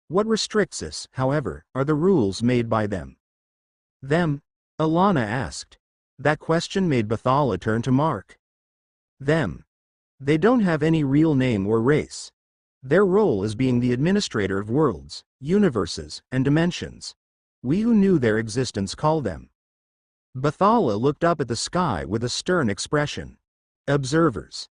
What restricts us, however, are the rules made by them." "Them?" Alana asked. That question made Bathala turn to Mark. "Them. They don't have any real name or race. Their role is being the administrator of worlds, universes, and dimensions. We who knew their existence call them." Bathala looked up at the sky with a stern expression. "Observers.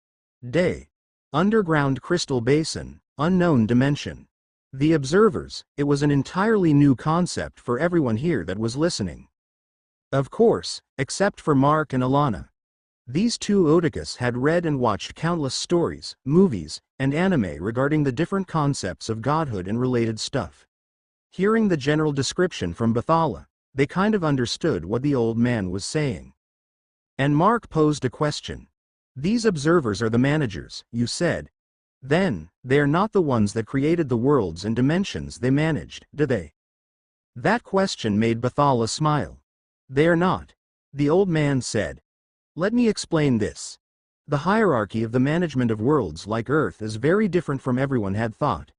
Day. Underground crystal basin, unknown dimension. The observers." It was an entirely new concept for everyone here that was listening. Of course, except for Mark and Alana. These two Oedicus had read and watched countless stories, movies, and anime regarding the different concepts of godhood and related stuff. Hearing the general description from Bathala, they kind of understood what the old man was saying. And Mark posed a question. "These observers are the managers, you said. Then, they are not the ones that created the worlds and dimensions they managed, do they?" That question made Bathala smile. "They are not," the old man said. "Let me explain this. The hierarchy of the management of worlds like Earth is very different from everyone had thought.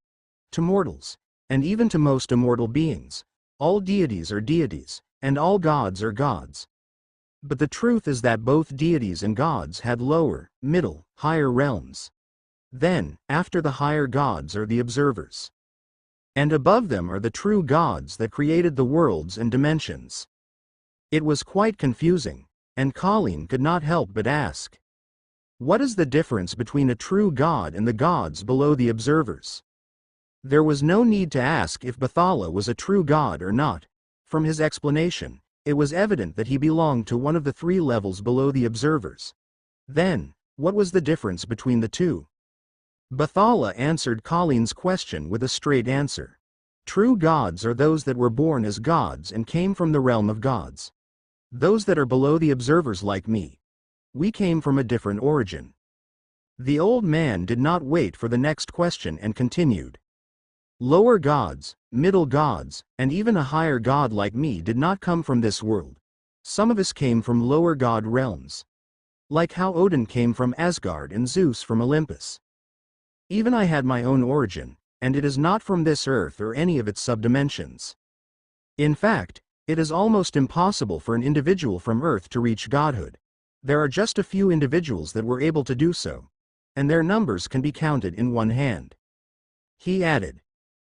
To mortals, and even to most immortal beings, all deities are deities, and all gods are gods. But the truth is that both deities and gods had lower, middle, higher realms. Then, after the higher gods are the observers. And above them are the true gods that created the worlds and dimensions. It was quite confusing, and Colleen could not help but ask. What is the difference between a true god and the gods below the observers? There was no need to ask if Bathala was a true god or not. From his explanation, it was evident that he belonged to one of the 3 levels below the observers. Then, what was the difference between the two? Bathala answered Colleen's question with a straight answer. True gods are those that were born as gods and came from the realm of gods. Those that are below the observers like me. We came from a different origin. The old man did not wait for the next question and continued. Lower gods, middle gods, and even a higher god like me did not come from this world. Some of us came from lower god realms. Like how Odin came from Asgard and Zeus from Olympus. Even I had my own origin, and it is not from this earth or any of its subdimensions. In fact, it is almost impossible for an individual from earth to reach godhood. There are just a few individuals that were able to do so, and their numbers can be counted in one hand. He added.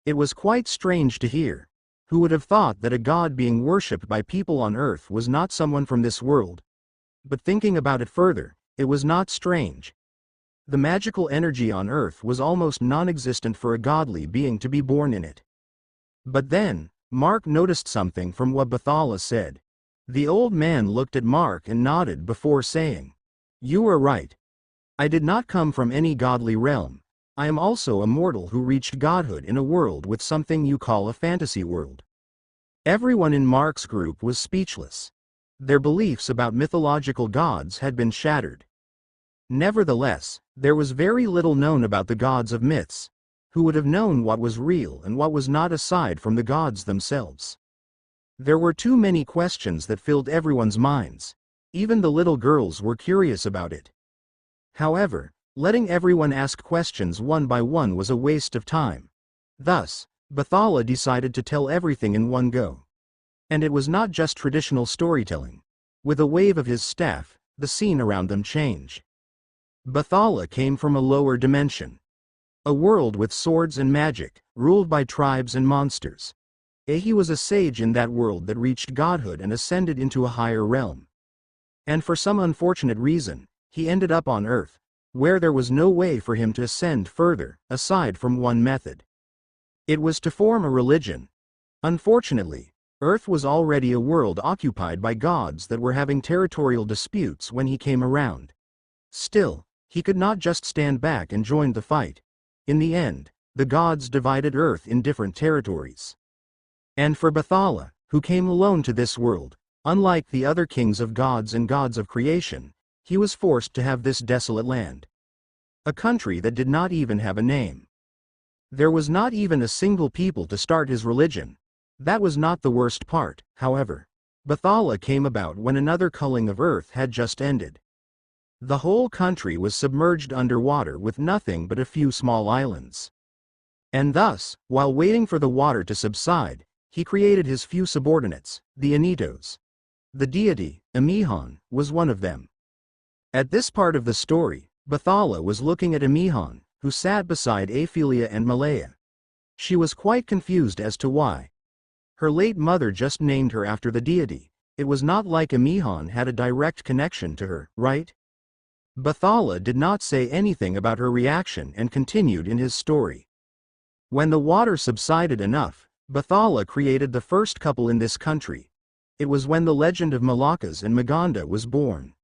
It was quite strange to hear. Who would have thought that a god being worshipped by people on earth was not someone from this world? But thinking about it further, it was not strange. The magical energy on earth was almost non-existent for a godly being to be born in it. But then, Mark noticed something from what Bathala said. The old man looked at Mark and nodded before saying, You are right. I did not come from any godly realm. I am also a mortal who reached godhood in a world with something you call a fantasy world. Everyone in Mark's group was speechless. Their beliefs about mythological gods had been shattered. Nevertheless, there was very little known about the gods of myths. Who would have known what was real and what was not aside from the gods themselves? There were too many questions that filled everyone's minds. Even the little girls were curious about it. However, letting everyone ask questions one by one was a waste of time. Thus, Bathala decided to tell everything in one go. And it was not just traditional storytelling. With a wave of his staff, the scene around them changed. Bathala came from a lower dimension. A world with swords and magic, ruled by tribes and monsters. He was a sage in that world that reached godhood and ascended into a higher realm. And for some unfortunate reason, he ended up on Earth, where there was no way for him to ascend further, aside from one method. It was to form a religion. Unfortunately, Earth was already a world occupied by gods that were having territorial disputes when he came around. Still, he could not just stand back and join the fight. In the end, the gods divided Earth in different territories. And for Bathala, who came alone to this world, unlike the other kings of gods and gods of creation, he was forced to have this desolate land. A country that did not even have a name. There was not even a single people to start his religion. That was not the worst part, however. Bathala came about when another culling of Earth had just ended. The whole country was submerged underwater with nothing but a few small islands. And thus, while waiting for the water to subside, he created his few subordinates, the Anitos. The deity, Amihan, was one of them. At this part of the story, Bathala was looking at Amihan, who sat beside Aphelia and Malaya. She was quite confused as to why. Her late mother just named her after the deity. It was not like Amihan had a direct connection to her, right? Bathala did not say anything about her reaction and continued in his story. When the water subsided enough, Bathala created the first couple in this country. It was when the legend of Malakas and Maganda was born.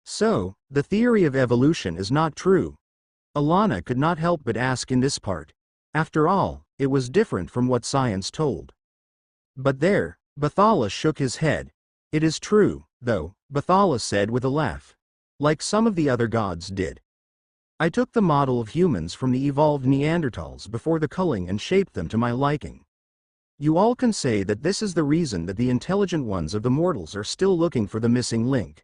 So, the theory of evolution is not true. Alana could not help but ask in this part. After all, it was different from what science told. But there, Bathala shook his head. It is true, though, Bathala said with a laugh. Like some of the other gods did. I took the model of humans from the evolved Neanderthals before the culling and shaped them to my liking. You all can say that this is the reason that the intelligent ones of the mortals are still looking for the missing link.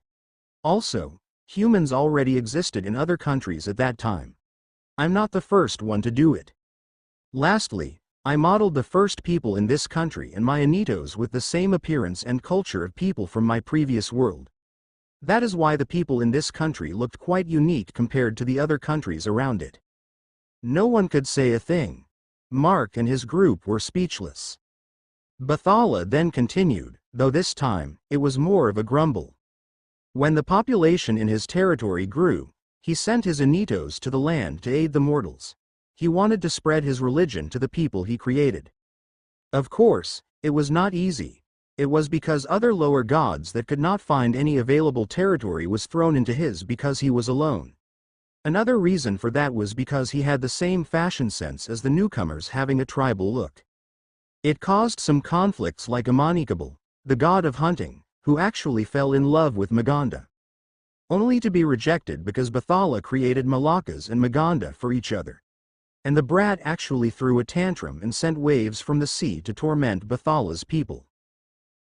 Also, humans already existed in other countries at that time. I'm not the first one to do it. Lastly, I modeled the first people in this country and my Anitos with the same appearance and culture of people from my previous world. That is why the people in this country looked quite unique compared to the other countries around it. No one could say a thing. Mark and his group were speechless. Bathala then continued, though this time, it was more of a grumble. When the population in his territory grew, he sent his Anitos to the land to aid the mortals. He wanted to spread his religion to the people he created. Of course, it was not easy. It was because other lower gods that could not find any available territory was thrown into his because he was alone. Another reason for that was because he had the same fashion sense as the newcomers, having a tribal look. It caused some conflicts, like Amanikable, the god of hunting, who actually fell in love with Maganda, only to be rejected because Bathala created Malakas and Maganda for each other. And the brat actually threw a tantrum and sent waves from the sea to torment Bathala's people.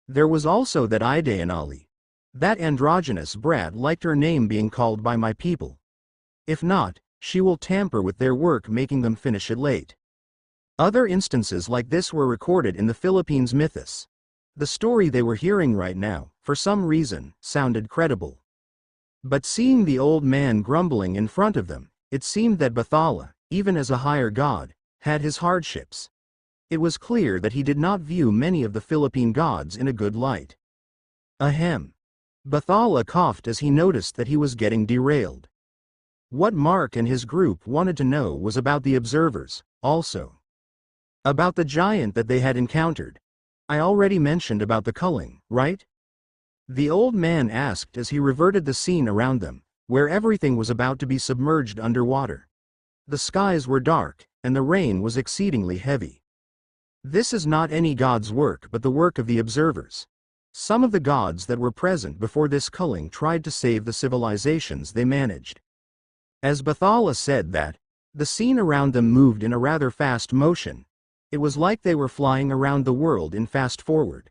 There was also that Ideanali. That androgynous brat liked her name being called by my people. If not, she will tamper with their work, making them finish it late. Other instances like this were recorded in the Philippines mythos. The story they were hearing right now, for some reason, sounded credible. But seeing the old man grumbling in front of them, it seemed that Bathala, even as a higher god, had his hardships. It was clear that he did not view many of the Philippine gods in a good light. Ahem. Bathala coughed as he noticed that he was getting derailed. What Mark and his group wanted to know was about the observers, also. About the giant that they had encountered. I already mentioned about the culling, right? The old man asked as he reverted the scene around them, where everything was about to be submerged underwater. The skies were dark, and the rain was exceedingly heavy. This is not any god's work but the work of the observers. Some of the gods that were present before this culling tried to save the civilizations they managed. As Bathala said that, the scene around them moved in a rather fast motion. It was like they were flying around the world in fast forward.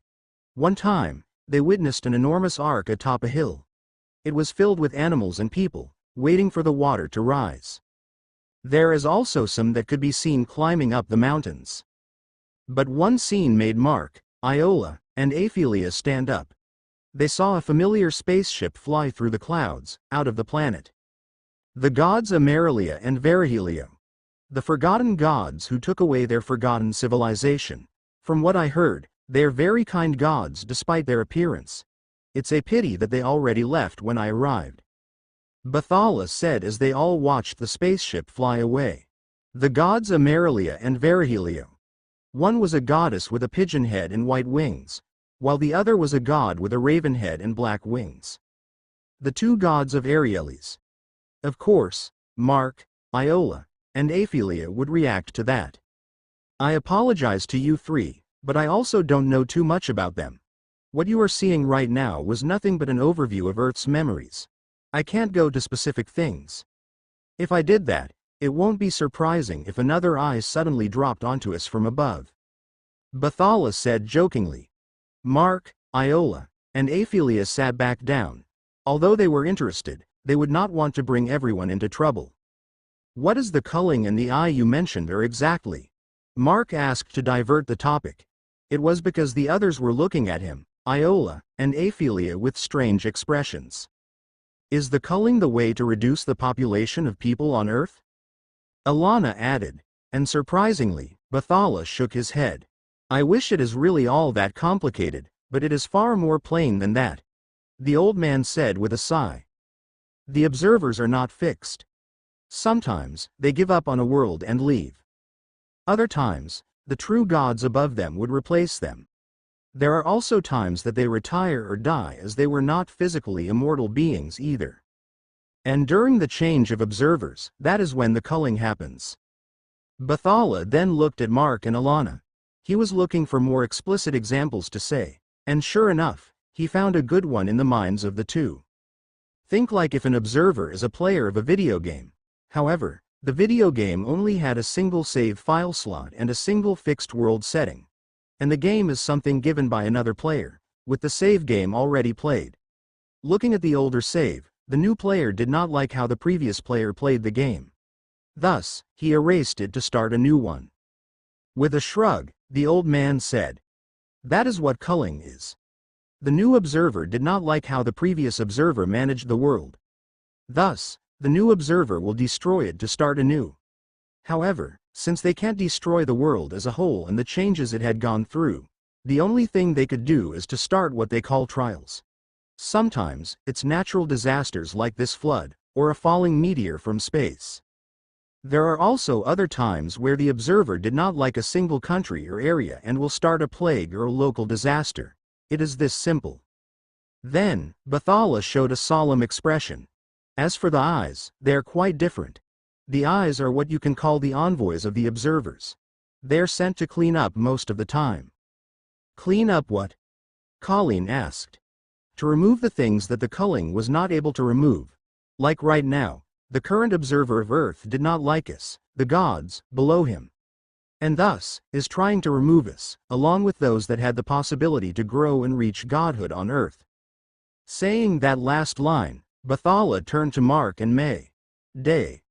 One time, they witnessed an enormous ark atop a hill. It was filled with animals and people, waiting for the water to rise. There is also some that could be seen climbing up the mountains. But one scene made Mark, Iola, and Aphelia stand up. They saw a familiar spaceship fly through the clouds, out of the planet. The gods Amarilia and Varahilio. The forgotten gods who took away their forgotten civilization. From what I heard, they are very kind gods despite their appearance. It's a pity that they already left when I arrived. Bathala said as they all watched the spaceship fly away. The gods Amarilia and Varahilio. One was a goddess with a pigeon head and white wings, while the other was a god with a raven head and black wings. The two gods of Arielis. Of course, Mark, Iola, and Aphelia would react to that. I apologize to you three, but I also don't know too much about them. What you are seeing right now was nothing but an overview of Earth's memories. I can't go to specific things. If I did that, it won't be surprising if another eye suddenly dropped onto us from above. Bathala said jokingly. Mark, Iola, and Aphelia sat back down. Although they were interested, they would not want to bring everyone into trouble. What is the culling and the eye you mentioned are exactly? Mark asked to divert the topic. It was because the others were looking at him, Iola, and Aphelia with strange expressions. Is the culling the way to reduce the population of people on Earth? Alana added, and surprisingly, Bathala shook his head. I wish it is really all that complicated, but it is far more plain than that. The old man said with a sigh. The observers are not fixed. Sometimes, they give up on a world and leave. Other times, the true gods above them would replace them. There are also times that they retire or die, as they were not physically immortal beings either. And during the change of observers, that is when the culling happens. Bathala then looked at Mark and Alana. He was looking for more explicit examples to say, and sure enough, he found a good one in the minds of the two. Think like if an observer is a player of a video game. However, the video game only had a single save file slot and a single fixed world setting. And the game is something given by another player, with the save game already played. Looking at the older save, the new player did not like how the previous player played the game. Thus, he erased it to start a new one. With a shrug, the old man said, that is what culling is. The new observer did not like how the previous observer managed the world. Thus, the new observer will destroy it to start anew. However, since they can't destroy the world as a whole and the changes it had gone through, the only thing they could do is to start what they call trials. Sometimes, it's natural disasters like this flood, or a falling meteor from space. There are also other times where the observer did not like a single country or area and will start a plague or a local disaster. It is this simple. Then, Bathala showed a solemn expression. As for the eyes, they are quite different. The eyes are what you can call the envoys of the observers. They're sent to clean up most of the time. Clean up what? Colleen asked. To remove the things that the culling was not able to remove. Like right now, the current observer of Earth did not like us, the gods, below him. And thus, is trying to remove us, along with those that had the possibility to grow and reach godhood on Earth. Saying that last line, Bathala turned to Mark and May. Day.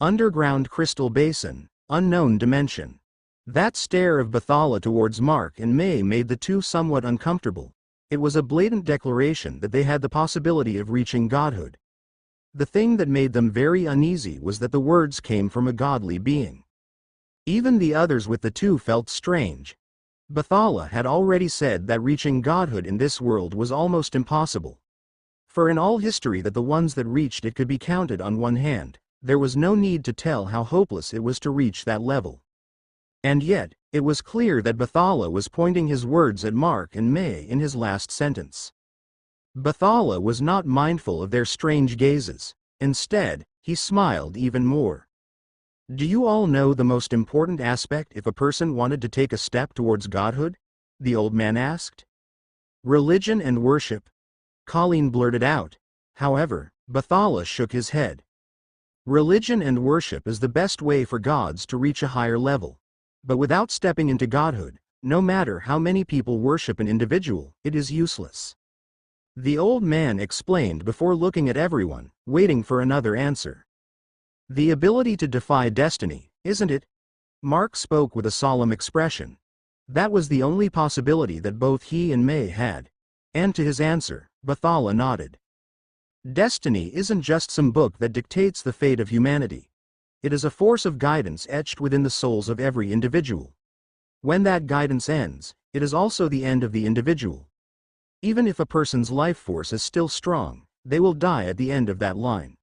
Underground crystal basin, unknown dimension. That stare of Bathala towards Mark and May made the two somewhat uncomfortable. It was a blatant declaration that they had the possibility of reaching godhood. The thing that made them very uneasy was that the words came from a godly being. Even the others with the two felt strange. Bathala had already said that reaching godhood in this world was almost impossible. For in all history that the ones that reached it could be counted on one hand, there was no need to tell how hopeless it was to reach that level. And yet, it was clear that Bathala was pointing his words at Mark and May in his last sentence. Bathala was not mindful of their strange gazes. Instead, he smiled even more. Do you all know the most important aspect if a person wanted to take a step towards godhood? The old man asked. Religion and worship. Colleen blurted out. However, Bathala shook his head. Religion and worship is the best way for gods to reach a higher level. But without stepping into godhood, no matter how many people worship an individual, it is useless. The old man explained before looking at everyone, waiting for another answer. The ability to defy destiny, isn't it? Mark spoke with a solemn expression. That was the only possibility that both he and May had. And to his answer, Bathala nodded. Destiny isn't just some book that dictates the fate of humanity. It is a force of guidance etched within the souls of every individual. When that guidance ends, it is also the end of the individual. Even if a person's life force is still strong, they will die at the end of that line.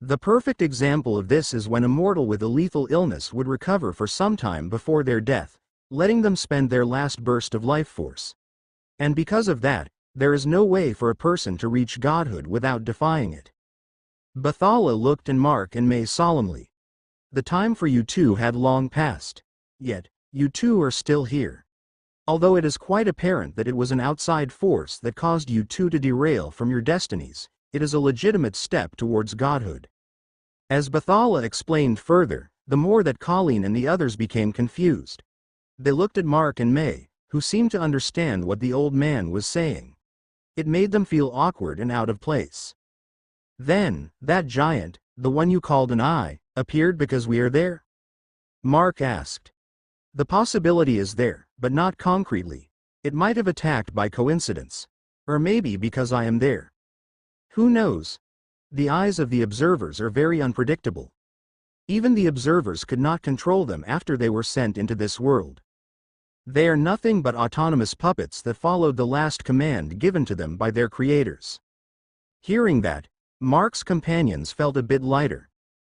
The perfect example of this is when a mortal with a lethal illness would recover for some time before their death, letting them spend their last burst of life force. And because of that, there is no way for a person to reach godhood without defying it. Bathala looked at Mark and May solemnly. The time for you two had long passed. Yet, you two are still here. Although it is quite apparent that it was an outside force that caused you two to derail from your destinies, it is a legitimate step towards godhood. As Bathala explained further, the more that Colleen and the others became confused. They looked at Mark and May, who seemed to understand what the old man was saying. It made them feel awkward and out of place. Then, that giant, the one you called an eye, appeared because we are there? Mark asked. The possibility is there, but not concretely. It might have attacked by coincidence. Or maybe because I am there. Who knows? The eyes of the observers are very unpredictable. Even the observers could not control them after they were sent into this world. They are nothing but autonomous puppets that followed the last command given to them by their creators. Hearing that, Mark's companions felt a bit lighter.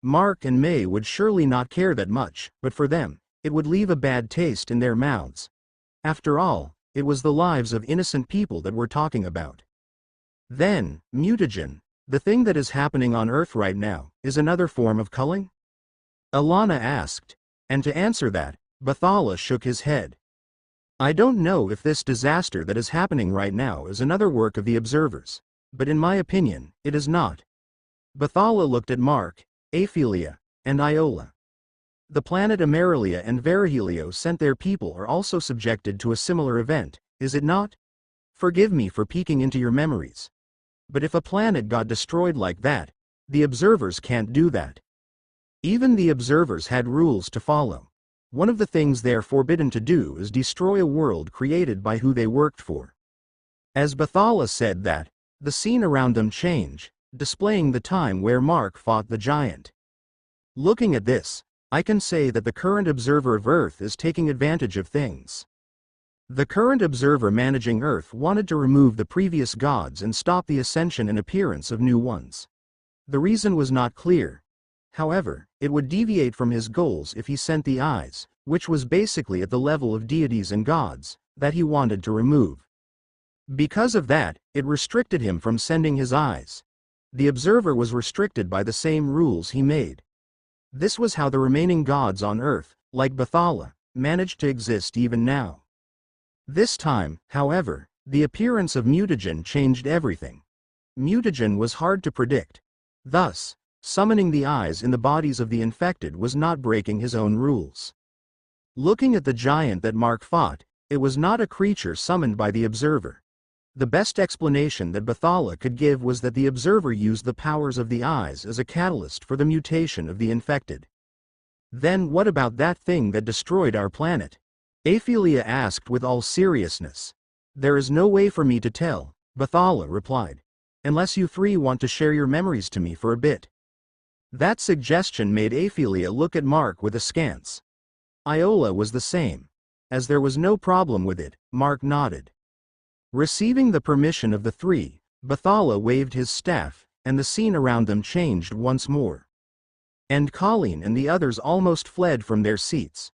Mark and May would surely not care that much, but for them, it would leave a bad taste in their mouths. After all, it was the lives of innocent people that we're talking about. Then, Mutagen, the thing that is happening on Earth right now, is another form of culling? Alana asked, and to answer that, Bathala shook his head. I don't know if this disaster that is happening right now is another work of the observers, but in my opinion, it is not. Bathala looked at Mark, Aphelia, and Iola. The planet Amerilia and Verihilio sent their people are also subjected to a similar event, is it not? Forgive me for peeking into your memories. But if a planet got destroyed like that, the observers can't do that. Even the observers had rules to follow. One of the things they are forbidden to do is destroy a world created by who they worked for. As Bathala said that, the scene around them changed, displaying the time where Mark fought the giant. Looking at this, I can say that the current observer of Earth is taking advantage of things. The current observer managing Earth wanted to remove the previous gods and stop the ascension and appearance of new ones. The reason was not clear. However, it would deviate from his goals if he sent the eyes, which was basically at the level of deities and gods, that he wanted to remove. Because of that, it restricted him from sending his eyes. The observer was restricted by the same rules he made. This was how the remaining gods on Earth, like Bathala, managed to exist even now. This time, however, the appearance of Mutagen changed everything. Mutagen was hard to predict. Thus, summoning the eyes in the bodies of the infected was not breaking his own rules. Looking at the giant that Mark fought, it was not a creature summoned by the observer. The best explanation that Bathala could give was that the observer used the powers of the eyes as a catalyst for the mutation of the infected. Then what about that thing that destroyed our planet? Aphelia asked with all seriousness. There is no way for me to tell, Bathala replied. Unless you three want to share your memories to me for a bit. That suggestion made Aphelia look at Mark with askance. Iola was the same. As there was no problem with it, Mark nodded. Receiving the permission of the three, Bathala waved his staff, and the scene around them changed once more. And Colleen and the others almost fled from their seats.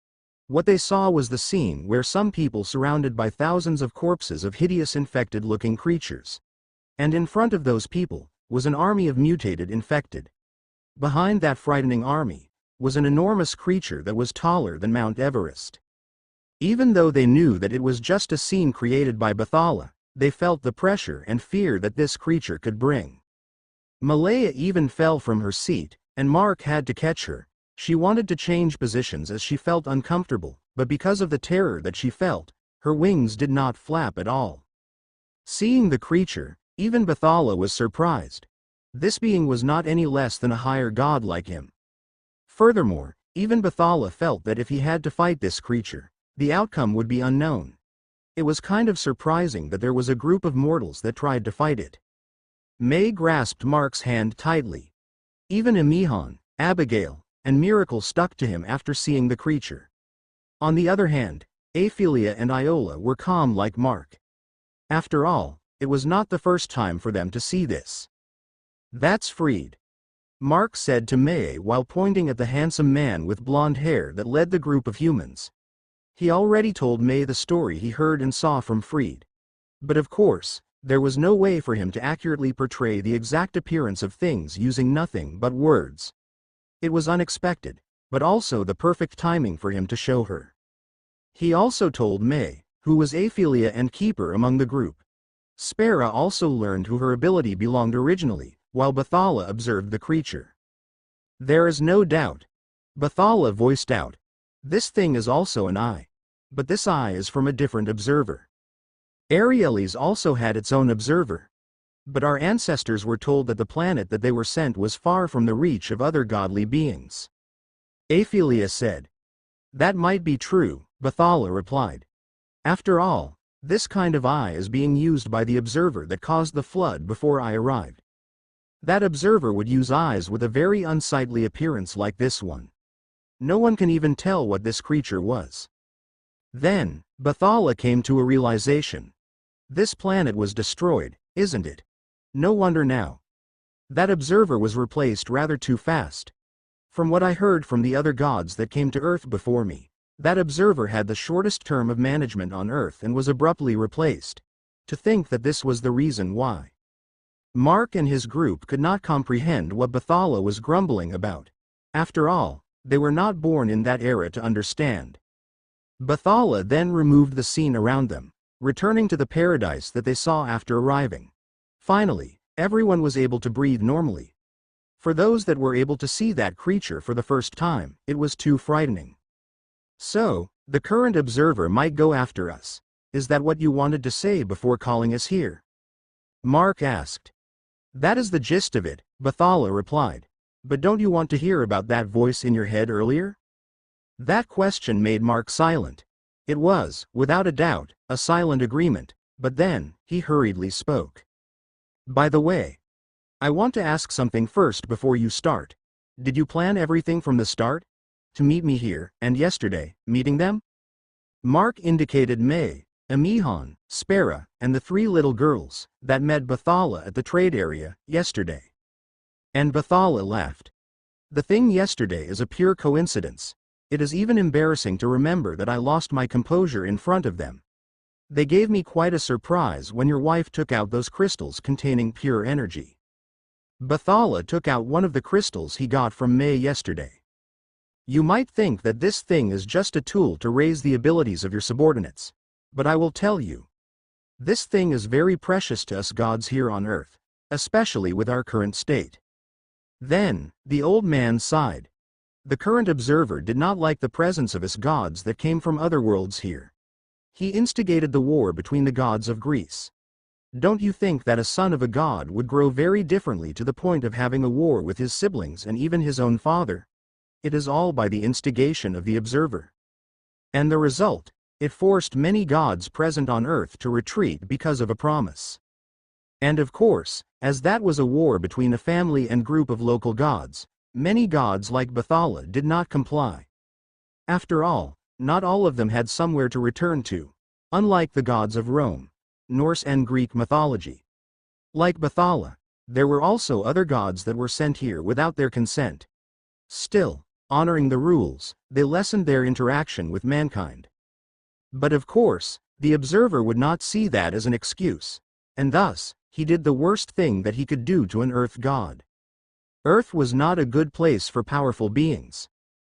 What they saw was the scene where some people surrounded by thousands of corpses of hideous infected-looking creatures. And in front of those people, was an army of mutated infected. Behind that frightening army, was an enormous creature that was taller than Mount Everest. Even though they knew that it was just a scene created by Bathala, they felt the pressure and fear that this creature could bring. Malaya even fell from her seat, and Mark had to catch her. She wanted to change positions as she felt uncomfortable, but because of the terror that she felt, her wings did not flap at all. Seeing the creature, even Bathala was surprised. This being was not any less than a higher god like him. Furthermore, even Bathala felt that if he had to fight this creature, the outcome would be unknown. It was kind of surprising that there was a group of mortals that tried to fight it. May grasped Mark's hand tightly. Even Emihan, Abigail, and Miracle stuck to him after seeing the creature. On the other hand, Aphelia and Iola were calm like Mark. After all, it was not the first time for them to see this. That's Freed, Mark said to May while pointing at the handsome man with blonde hair that led the group of humans. He already told May the story he heard and saw from Freed. But of course, there was no way for him to accurately portray the exact appearance of things using nothing but words. It was unexpected, but also the perfect timing for him to show her. He also told May, who was Aphelia and keeper among the group. Spera also learned who her ability belonged originally, while Bathala observed the creature. There is no doubt. Bathala voiced out. This thing is also an eye. But this eye is from a different observer. Arielis also had its own observer. But our ancestors were told that the planet that they were sent was far from the reach of other godly beings. Aphelia said. That might be true, Bathala replied. After all, this kind of eye is being used by the observer that caused the flood before I arrived. That observer would use eyes with a very unsightly appearance like this one. No one can even tell what this creature was. Then, Bathala came to a realization. This planet was destroyed, isn't it? No wonder now. That observer was replaced rather too fast. From what I heard from the other gods that came to Earth before me, that observer had the shortest term of management on Earth and was abruptly replaced. To think that this was the reason why. Mark and his group could not comprehend what Bathala was grumbling about. After all, they were not born in that era to understand. Bathala then removed the scene around them, returning to the paradise that they saw after arriving. Finally, everyone was able to breathe normally. For those that were able to see that creature for the first time, it was too frightening. So, the current observer might go after us. Is that what you wanted to say before calling us here? Mark asked. That is the gist of it, Bathala replied. But don't you want to hear about that voice in your head earlier? That question made Mark silent. It was, without a doubt, a silent agreement, but then, he hurriedly spoke. By the way, I want to ask something first before you start. Did you plan everything from the start? to meet me here, and yesterday, meeting them? Mark indicated May, Amihan, Spera, and the 3 little girls that met Bathala at the trade area yesterday. And Bathala laughed. The thing yesterday is a pure coincidence. It is even embarrassing to remember that I lost my composure in front of them. They gave me quite a surprise when your wife took out those crystals containing pure energy. Bathala took out one of the crystals he got from May yesterday. You might think that this thing is just a tool to raise the abilities of your subordinates. But I will tell you. This thing is very precious to us gods here on earth, especially with our current state. Then, the old man sighed. The current observer did not like the presence of his gods that came from other worlds here. He instigated the war between the gods of Greece. Don't you think that a son of a god would grow very differently to the point of having a war with his siblings and even his own father? It is all by the instigation of the observer. And the result, it forced many gods present on earth to retreat because of a promise. And of course, as that was a war between a family and group of local gods, many gods like Bathala did not comply. After all, not all of them had somewhere to return to, unlike the gods of Rome, Norse and Greek mythology. Like Bathala, there were also other gods that were sent here without their consent. Still, honoring the rules, they lessened their interaction with mankind. But of course, the observer would not see that as an excuse, and thus, he did the worst thing that he could do to an earth god. Earth was not a good place for powerful beings.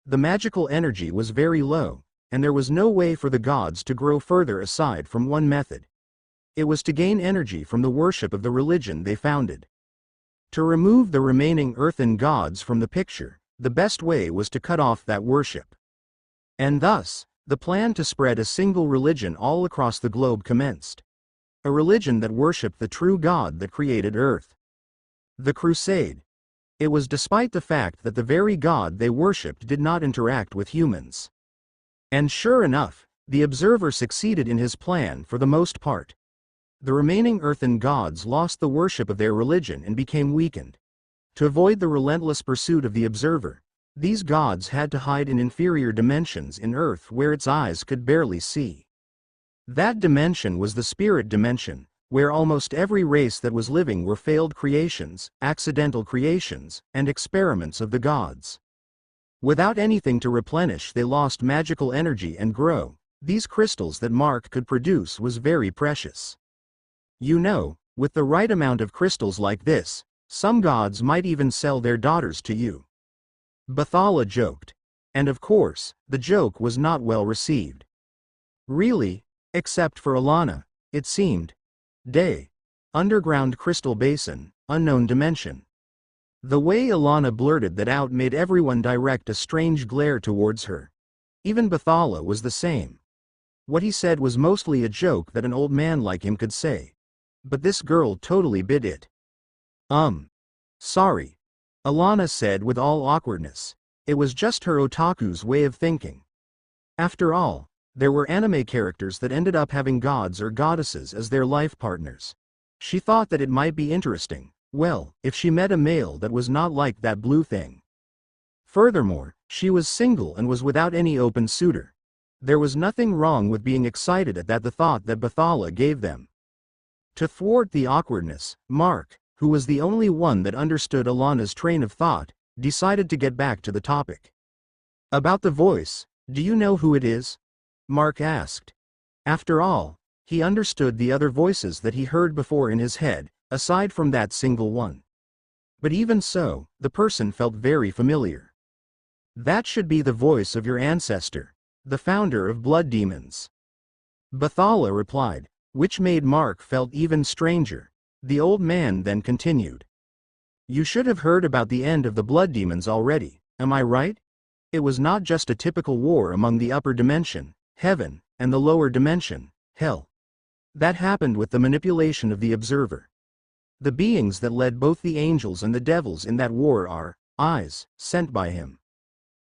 The magical energy was very low, and there was no way for the gods to grow further aside from one method. It was to gain energy from the worship of the religion they founded. To remove the remaining earthen gods from the picture, the best way was to cut off that worship. And thus, the plan to spread a single religion all across the globe commenced. A religion that worshipped the true God that created Earth. The Crusade. It was despite the fact that the very God they worshipped did not interact with humans. And sure enough, the observer succeeded in his plan for the most part. The remaining earthen gods lost the worship of their religion and became weakened. To avoid the relentless pursuit of the observer, these gods had to hide in inferior dimensions in Earth where its eyes could barely see. That dimension was the spirit dimension, where almost every race that was living were failed creations, accidental creations, and experiments of the gods. Without anything to replenish, they lost magical energy and grow. These crystals that Mark could produce was very precious. You know, with the right amount of crystals like this, some gods might even sell their daughters to you. Bathala joked. And of course, the joke was not well received. Really, except for Alana, it seemed. Day. Underground crystal basin, unknown dimension. The way Alana blurted that out made everyone direct a strange glare towards her. Even Bathala was the same. What he said was mostly a joke that an old man like him could say. But this girl totally bit it. Sorry. Alana said with all awkwardness. It was just her otaku's way of thinking. After all, there were anime characters that ended up having gods or goddesses as their life partners. She thought that it might be interesting, well, if she met a male that was not like that blue thing. Furthermore, she was single and was without any open suitor. There was nothing wrong with being excited at the thought that Bathala gave them. To thwart the awkwardness, Mark, who was the only one that understood Alana's train of thought, decided to get back to the topic. About the voice, do you know who it is? Mark asked. After all, he understood the other voices that he heard before in his head, aside from that single one. But even so, the person felt very familiar. That should be the voice of your ancestor, the founder of blood demons. Bathala replied, which made Mark felt even stranger. The old man then continued. You should have heard about the end of the blood demons already, am I right? It was not just a typical war among the upper dimension, heaven, and the lower dimension, hell. That happened with the manipulation of the observer. The beings that led both the angels and the devils in that war are eyes, sent by him.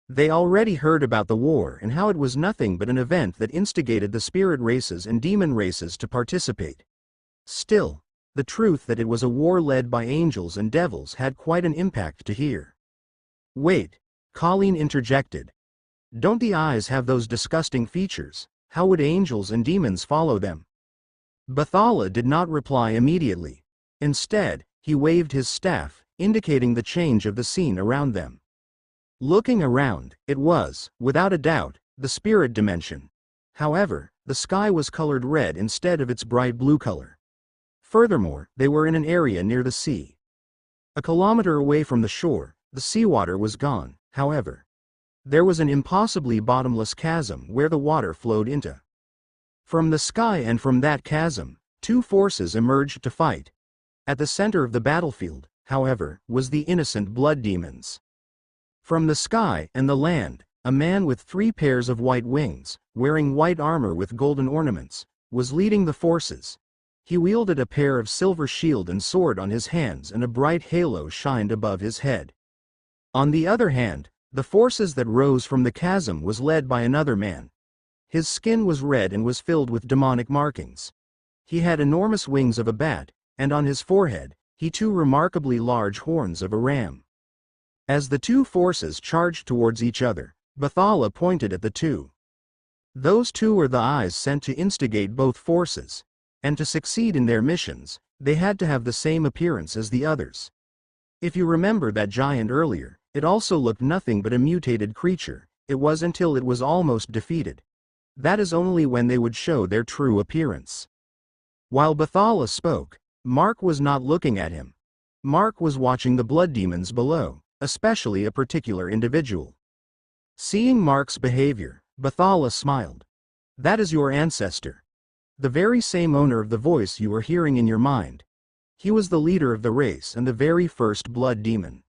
They already heard about the war and how it was nothing but an event that instigated the spirit races and demon races to participate. Still, the truth that it was a war led by angels and devils had quite an impact to hear. Wait, Colleen interjected. Don't the eyes have those disgusting features? How would angels and demons follow them? Bathala did not reply immediately. Instead, he waved his staff, indicating the change of the scene around them. Looking around, it was, without a doubt, the spirit dimension. However, the sky was colored red instead of its bright blue color. Furthermore, they were in an area near the sea. A kilometer away from the shore, the seawater was gone, however. There was an impossibly bottomless chasm where the water flowed into. From the sky and from that chasm, two forces emerged to fight. At the center of the battlefield, however, was the innocent blood demons. From the sky and the land, a man with 3 pairs of white wings, wearing white armor with golden ornaments, was leading the forces. He wielded a pair of silver shield and sword on his hands, and a bright halo shined above his head. On the other hand, the forces that rose from the chasm was led by another man. His skin was red and was filled with demonic markings. He had enormous wings of a bat, and on his forehead, he 2 remarkably large horns of a ram. As the two forces charged towards each other, Bathala pointed at the two. Those two were the eyes sent to instigate both forces, and to succeed in their missions, they had to have the same appearance as the others. If you remember that giant earlier, it also looked nothing but a mutated creature. It was until it was almost defeated. That is only when they would show their true appearance. While Bathala spoke, Mark was not looking at him. Mark was watching the blood demons below, especially a particular individual. Seeing Mark's behavior, Bathala smiled. That is your ancestor. The very same owner of the voice you are hearing in your mind. He was the leader of the race and the very first blood demon.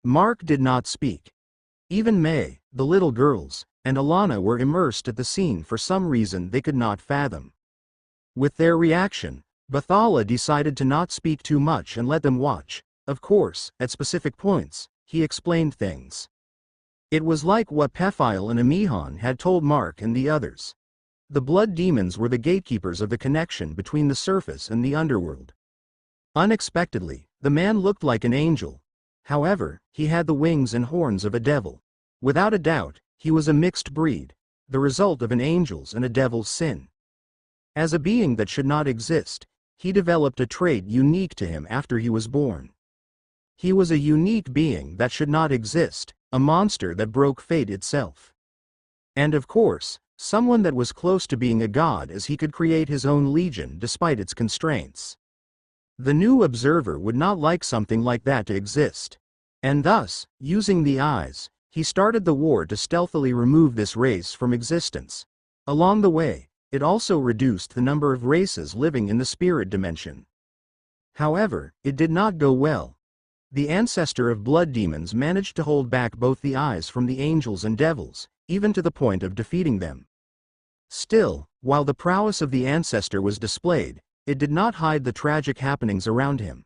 Mark did not speak. Even May, the little girls, and Alana were immersed at the scene for some reason they could not fathom. With their reaction, Bathala decided to not speak too much and let them watch. Of course, at specific points, he explained things. It was like what Pephile and Amihan had told Mark and the others. The blood demons were the gatekeepers of the connection between the surface and the underworld. Unexpectedly, the man looked like an angel. However, he had the wings and horns of a devil. Without a doubt, he was a mixed breed, the result of an angel's and a devil's sin. As a being that should not exist, he developed a trait unique to him after he was born. He was a unique being that should not exist, a monster that broke fate itself. And of course, someone that was close to being a god, as he could create his own legion despite its constraints. The new observer would not like something like that to exist. And thus, using the eyes, he started the war to stealthily remove this race from existence. Along the way, it also reduced the number of races living in the spirit dimension. However, it did not go well. The ancestor of blood demons managed to hold back both the eyes from the angels and devils, even to the point of defeating them. Still, while the prowess of the ancestor was displayed, it did not hide the tragic happenings around him.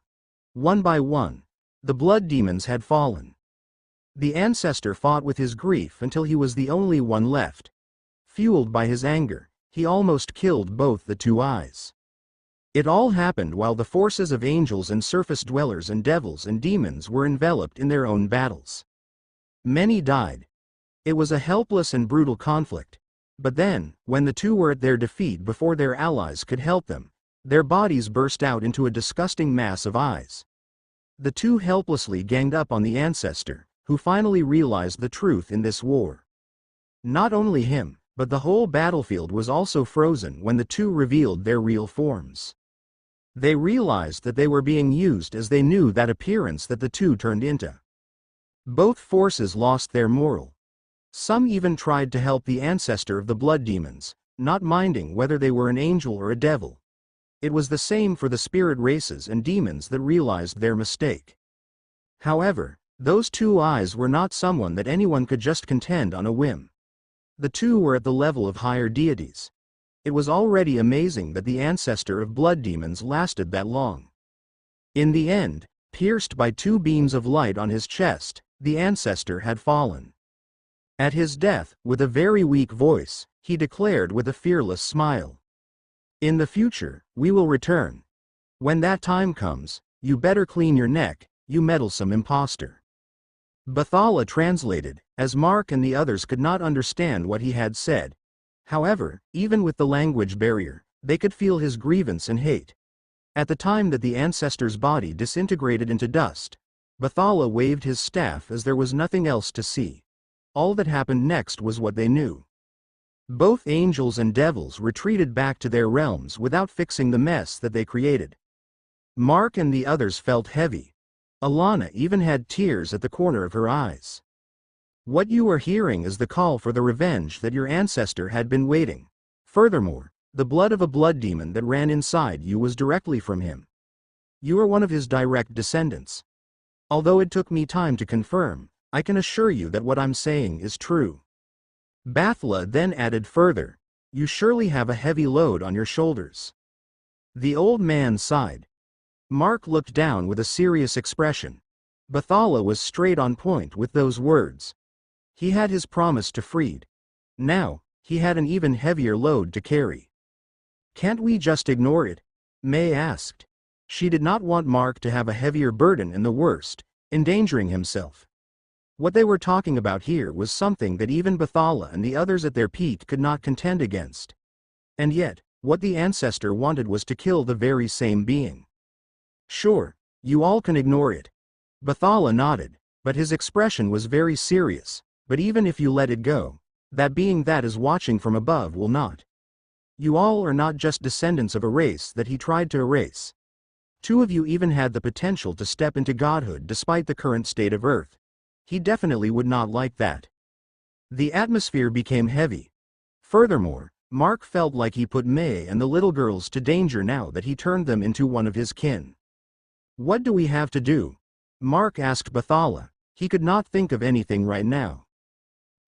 One by one, the blood demons had fallen. The ancestor fought with his grief until he was the only one left. Fueled by his anger, he almost killed both the two eyes. It all happened while the forces of angels and surface dwellers and devils and demons were enveloped in their own battles. Many died. It was a helpless and brutal conflict. But then, when the two were at their defeat before their allies could help them, their bodies burst out into a disgusting mass of eyes. The two helplessly ganged up on the ancestor, who finally realized the truth in this war. Not only him, but the whole battlefield was also frozen when the two revealed their real forms. They realized that they were being used, as they knew that appearance that the two turned into. Both forces lost their moral. Some even tried to help the ancestor of the blood demons, not minding whether they were an angel or a devil. It was the same for the spirit races and demons that realized their mistake. However, those two eyes were not someone that anyone could just contend on a whim. The two were at the level of higher deities. It was already amazing that the ancestor of blood demons lasted that long. In the end, pierced by 2 beams of light on his chest, the ancestor had fallen. At his death, with a very weak voice, he declared with a fearless smile, "In the future, we will return. When that time comes, you better clean your neck, you meddlesome impostor." Bathala translated, as Mark and the others could not understand what he had said. However, even with the language barrier, they could feel his grievance and hate. At the time that the ancestor's body disintegrated into dust, Bathala waved his staff as there was nothing else to see. All that happened next was what they knew. Both angels and devils retreated back to their realms without fixing the mess that they created. Mark and the others felt heavy. Alana even had tears at the corner of her eyes. What you are hearing is the call for the revenge that your ancestor had been waiting. Furthermore, the blood of a blood demon that ran inside you was directly from him. You are one of his direct descendants. Although it took me time to confirm, I can assure you that what I'm saying is true. Bathala then added further, you surely have a heavy load on your shoulders. The old man sighed. Mark looked down with a serious expression. Bathala was straight on point with those words. He had his promise to Freed. Now, he had an even heavier load to carry. Can't we just ignore it? May asked. She did not want Mark to have a heavier burden and the worst, endangering himself. What they were talking about here was something that even Bathala and the others at their peak could not contend against. And yet, what the ancestor wanted was to kill the very same being. Sure, you all can ignore it. Bathala nodded, but his expression was very serious. But even if you let it go, that being that is watching from above will not. You all are not just descendants of a race that he tried to erase. Two of you even had the potential to step into godhood despite the current state of Earth. He definitely would not like that. The atmosphere became heavy. Furthermore, Mark felt like he put May and the little girls to danger now that he turned them into one of his kin. What do we have to do? Mark asked Bathala. He could not think of anything right now.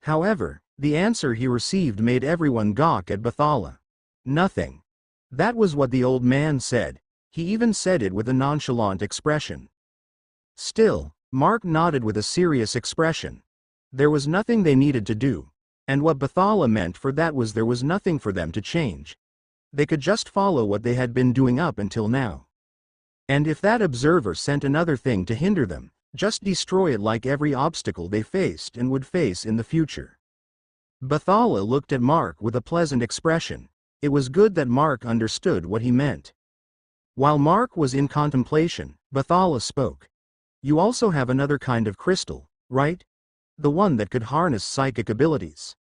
However, the answer he received made everyone gawk at Bathala. Nothing. That was what the old man said. He even said it with a nonchalant expression. Still, Mark nodded with a serious expression. There was nothing they needed to do. And what Bathala meant for that was there was nothing for them to change. They could just follow what they had been doing up until now. And if that observer sent another thing to hinder them, just destroy it like every obstacle they faced and would face in the future. Bathala looked at Mark with a pleasant expression. It was good that Mark understood what he meant. While Mark was in contemplation, Bathala spoke. You also have another kind of crystal, right? The one that could harness psychic abilities.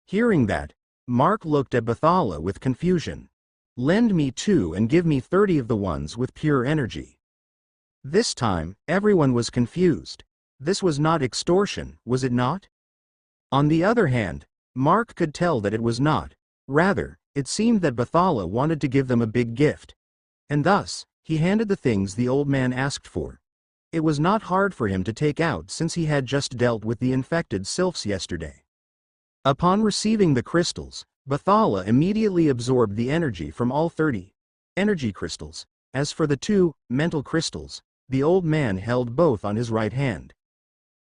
Hearing that, Mark looked at Bathala with confusion. Lend me 2 and give me 30 of the ones with pure energy. This time, everyone was confused. This was not extortion, was it not? On the other hand, Mark could tell that it was not. Rather, it seemed that Bathala wanted to give them a big gift. And thus, he handed the things the old man asked for. It was not hard for him to take out since he had just dealt with the infected sylphs yesterday. Upon receiving the crystals, Bathala immediately absorbed the energy from all 30 energy crystals. As for the 2 mental crystals, the old man held both on his right hand.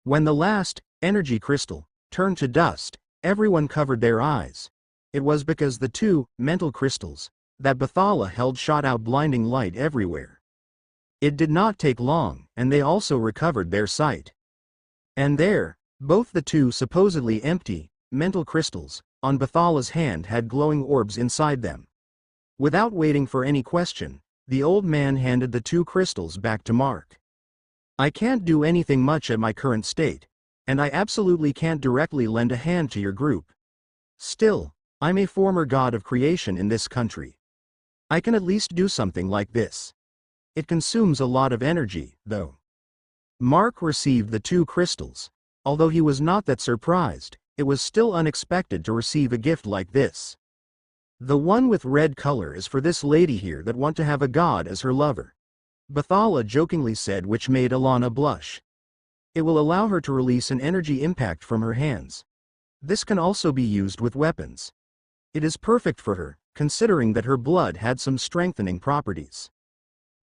When the last energy crystal turned to dust, everyone covered their eyes. It was because the 2 mental crystals that Bathala held shot out blinding light everywhere. It did not take long, and they also recovered their sight. And there, both the 2 supposedly empty mental crystals on Bathala's hand had glowing orbs inside them. Without waiting for any question, the old man handed the 2 crystals back to Mark. I can't do anything much at my current state, and I absolutely can't directly lend a hand to your group. Still, I'm a former god of creation in this country. I can at least do something like this. It consumes a lot of energy, though. Mark received the 2 crystals. Although he was not that surprised, it was still unexpected to receive a gift like this. The one with red color is for this lady here that want to have a god as her lover. Bathala jokingly said, which made Alana blush. It will allow her to release an energy impact from her hands. This can also be used with weapons. It is perfect for her, considering that her blood had some strengthening properties.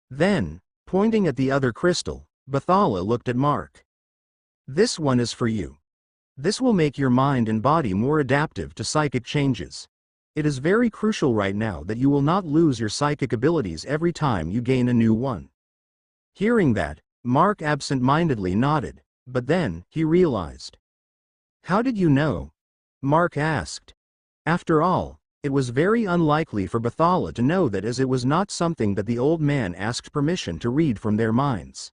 Then, pointing at the other crystal, Bathala looked at Mark. This one is for you. This will make your mind and body more adaptive to psychic changes. It is very crucial right now that you will not lose your psychic abilities every time you gain a new one. Hearing that, Mark absent-mindedly nodded, but then, he realized. How did you know? Mark asked. After all, it was very unlikely for Bathala to know that, as it was not something that the old man asked permission to read from their minds.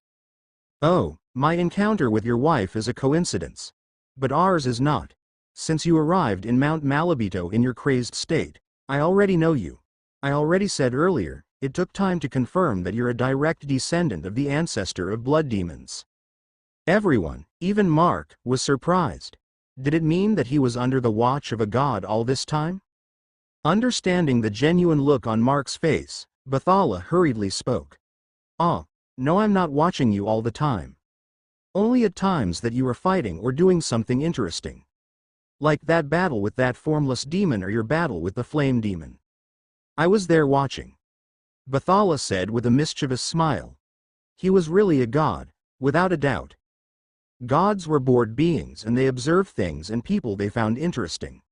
Oh, my encounter with your wife is a coincidence. But ours is not. Since you arrived in Mount Malabito in your crazed state, I already know you. I already said earlier, it took time to confirm that you're a direct descendant of the ancestor of blood demons. Everyone, even Mark, was surprised. Did it mean that he was under the watch of a god all this time? Understanding the genuine look on Mark's face, Bathala hurriedly spoke. "Ah, no, I'm not watching you all the time. Only at times that you are fighting or doing something interesting. Like that battle with that formless demon or your battle with the flame demon. I was there watching," Bathala said with a mischievous smile. He was really a god, without a doubt. Gods were bored beings and they observed things and people they found interesting.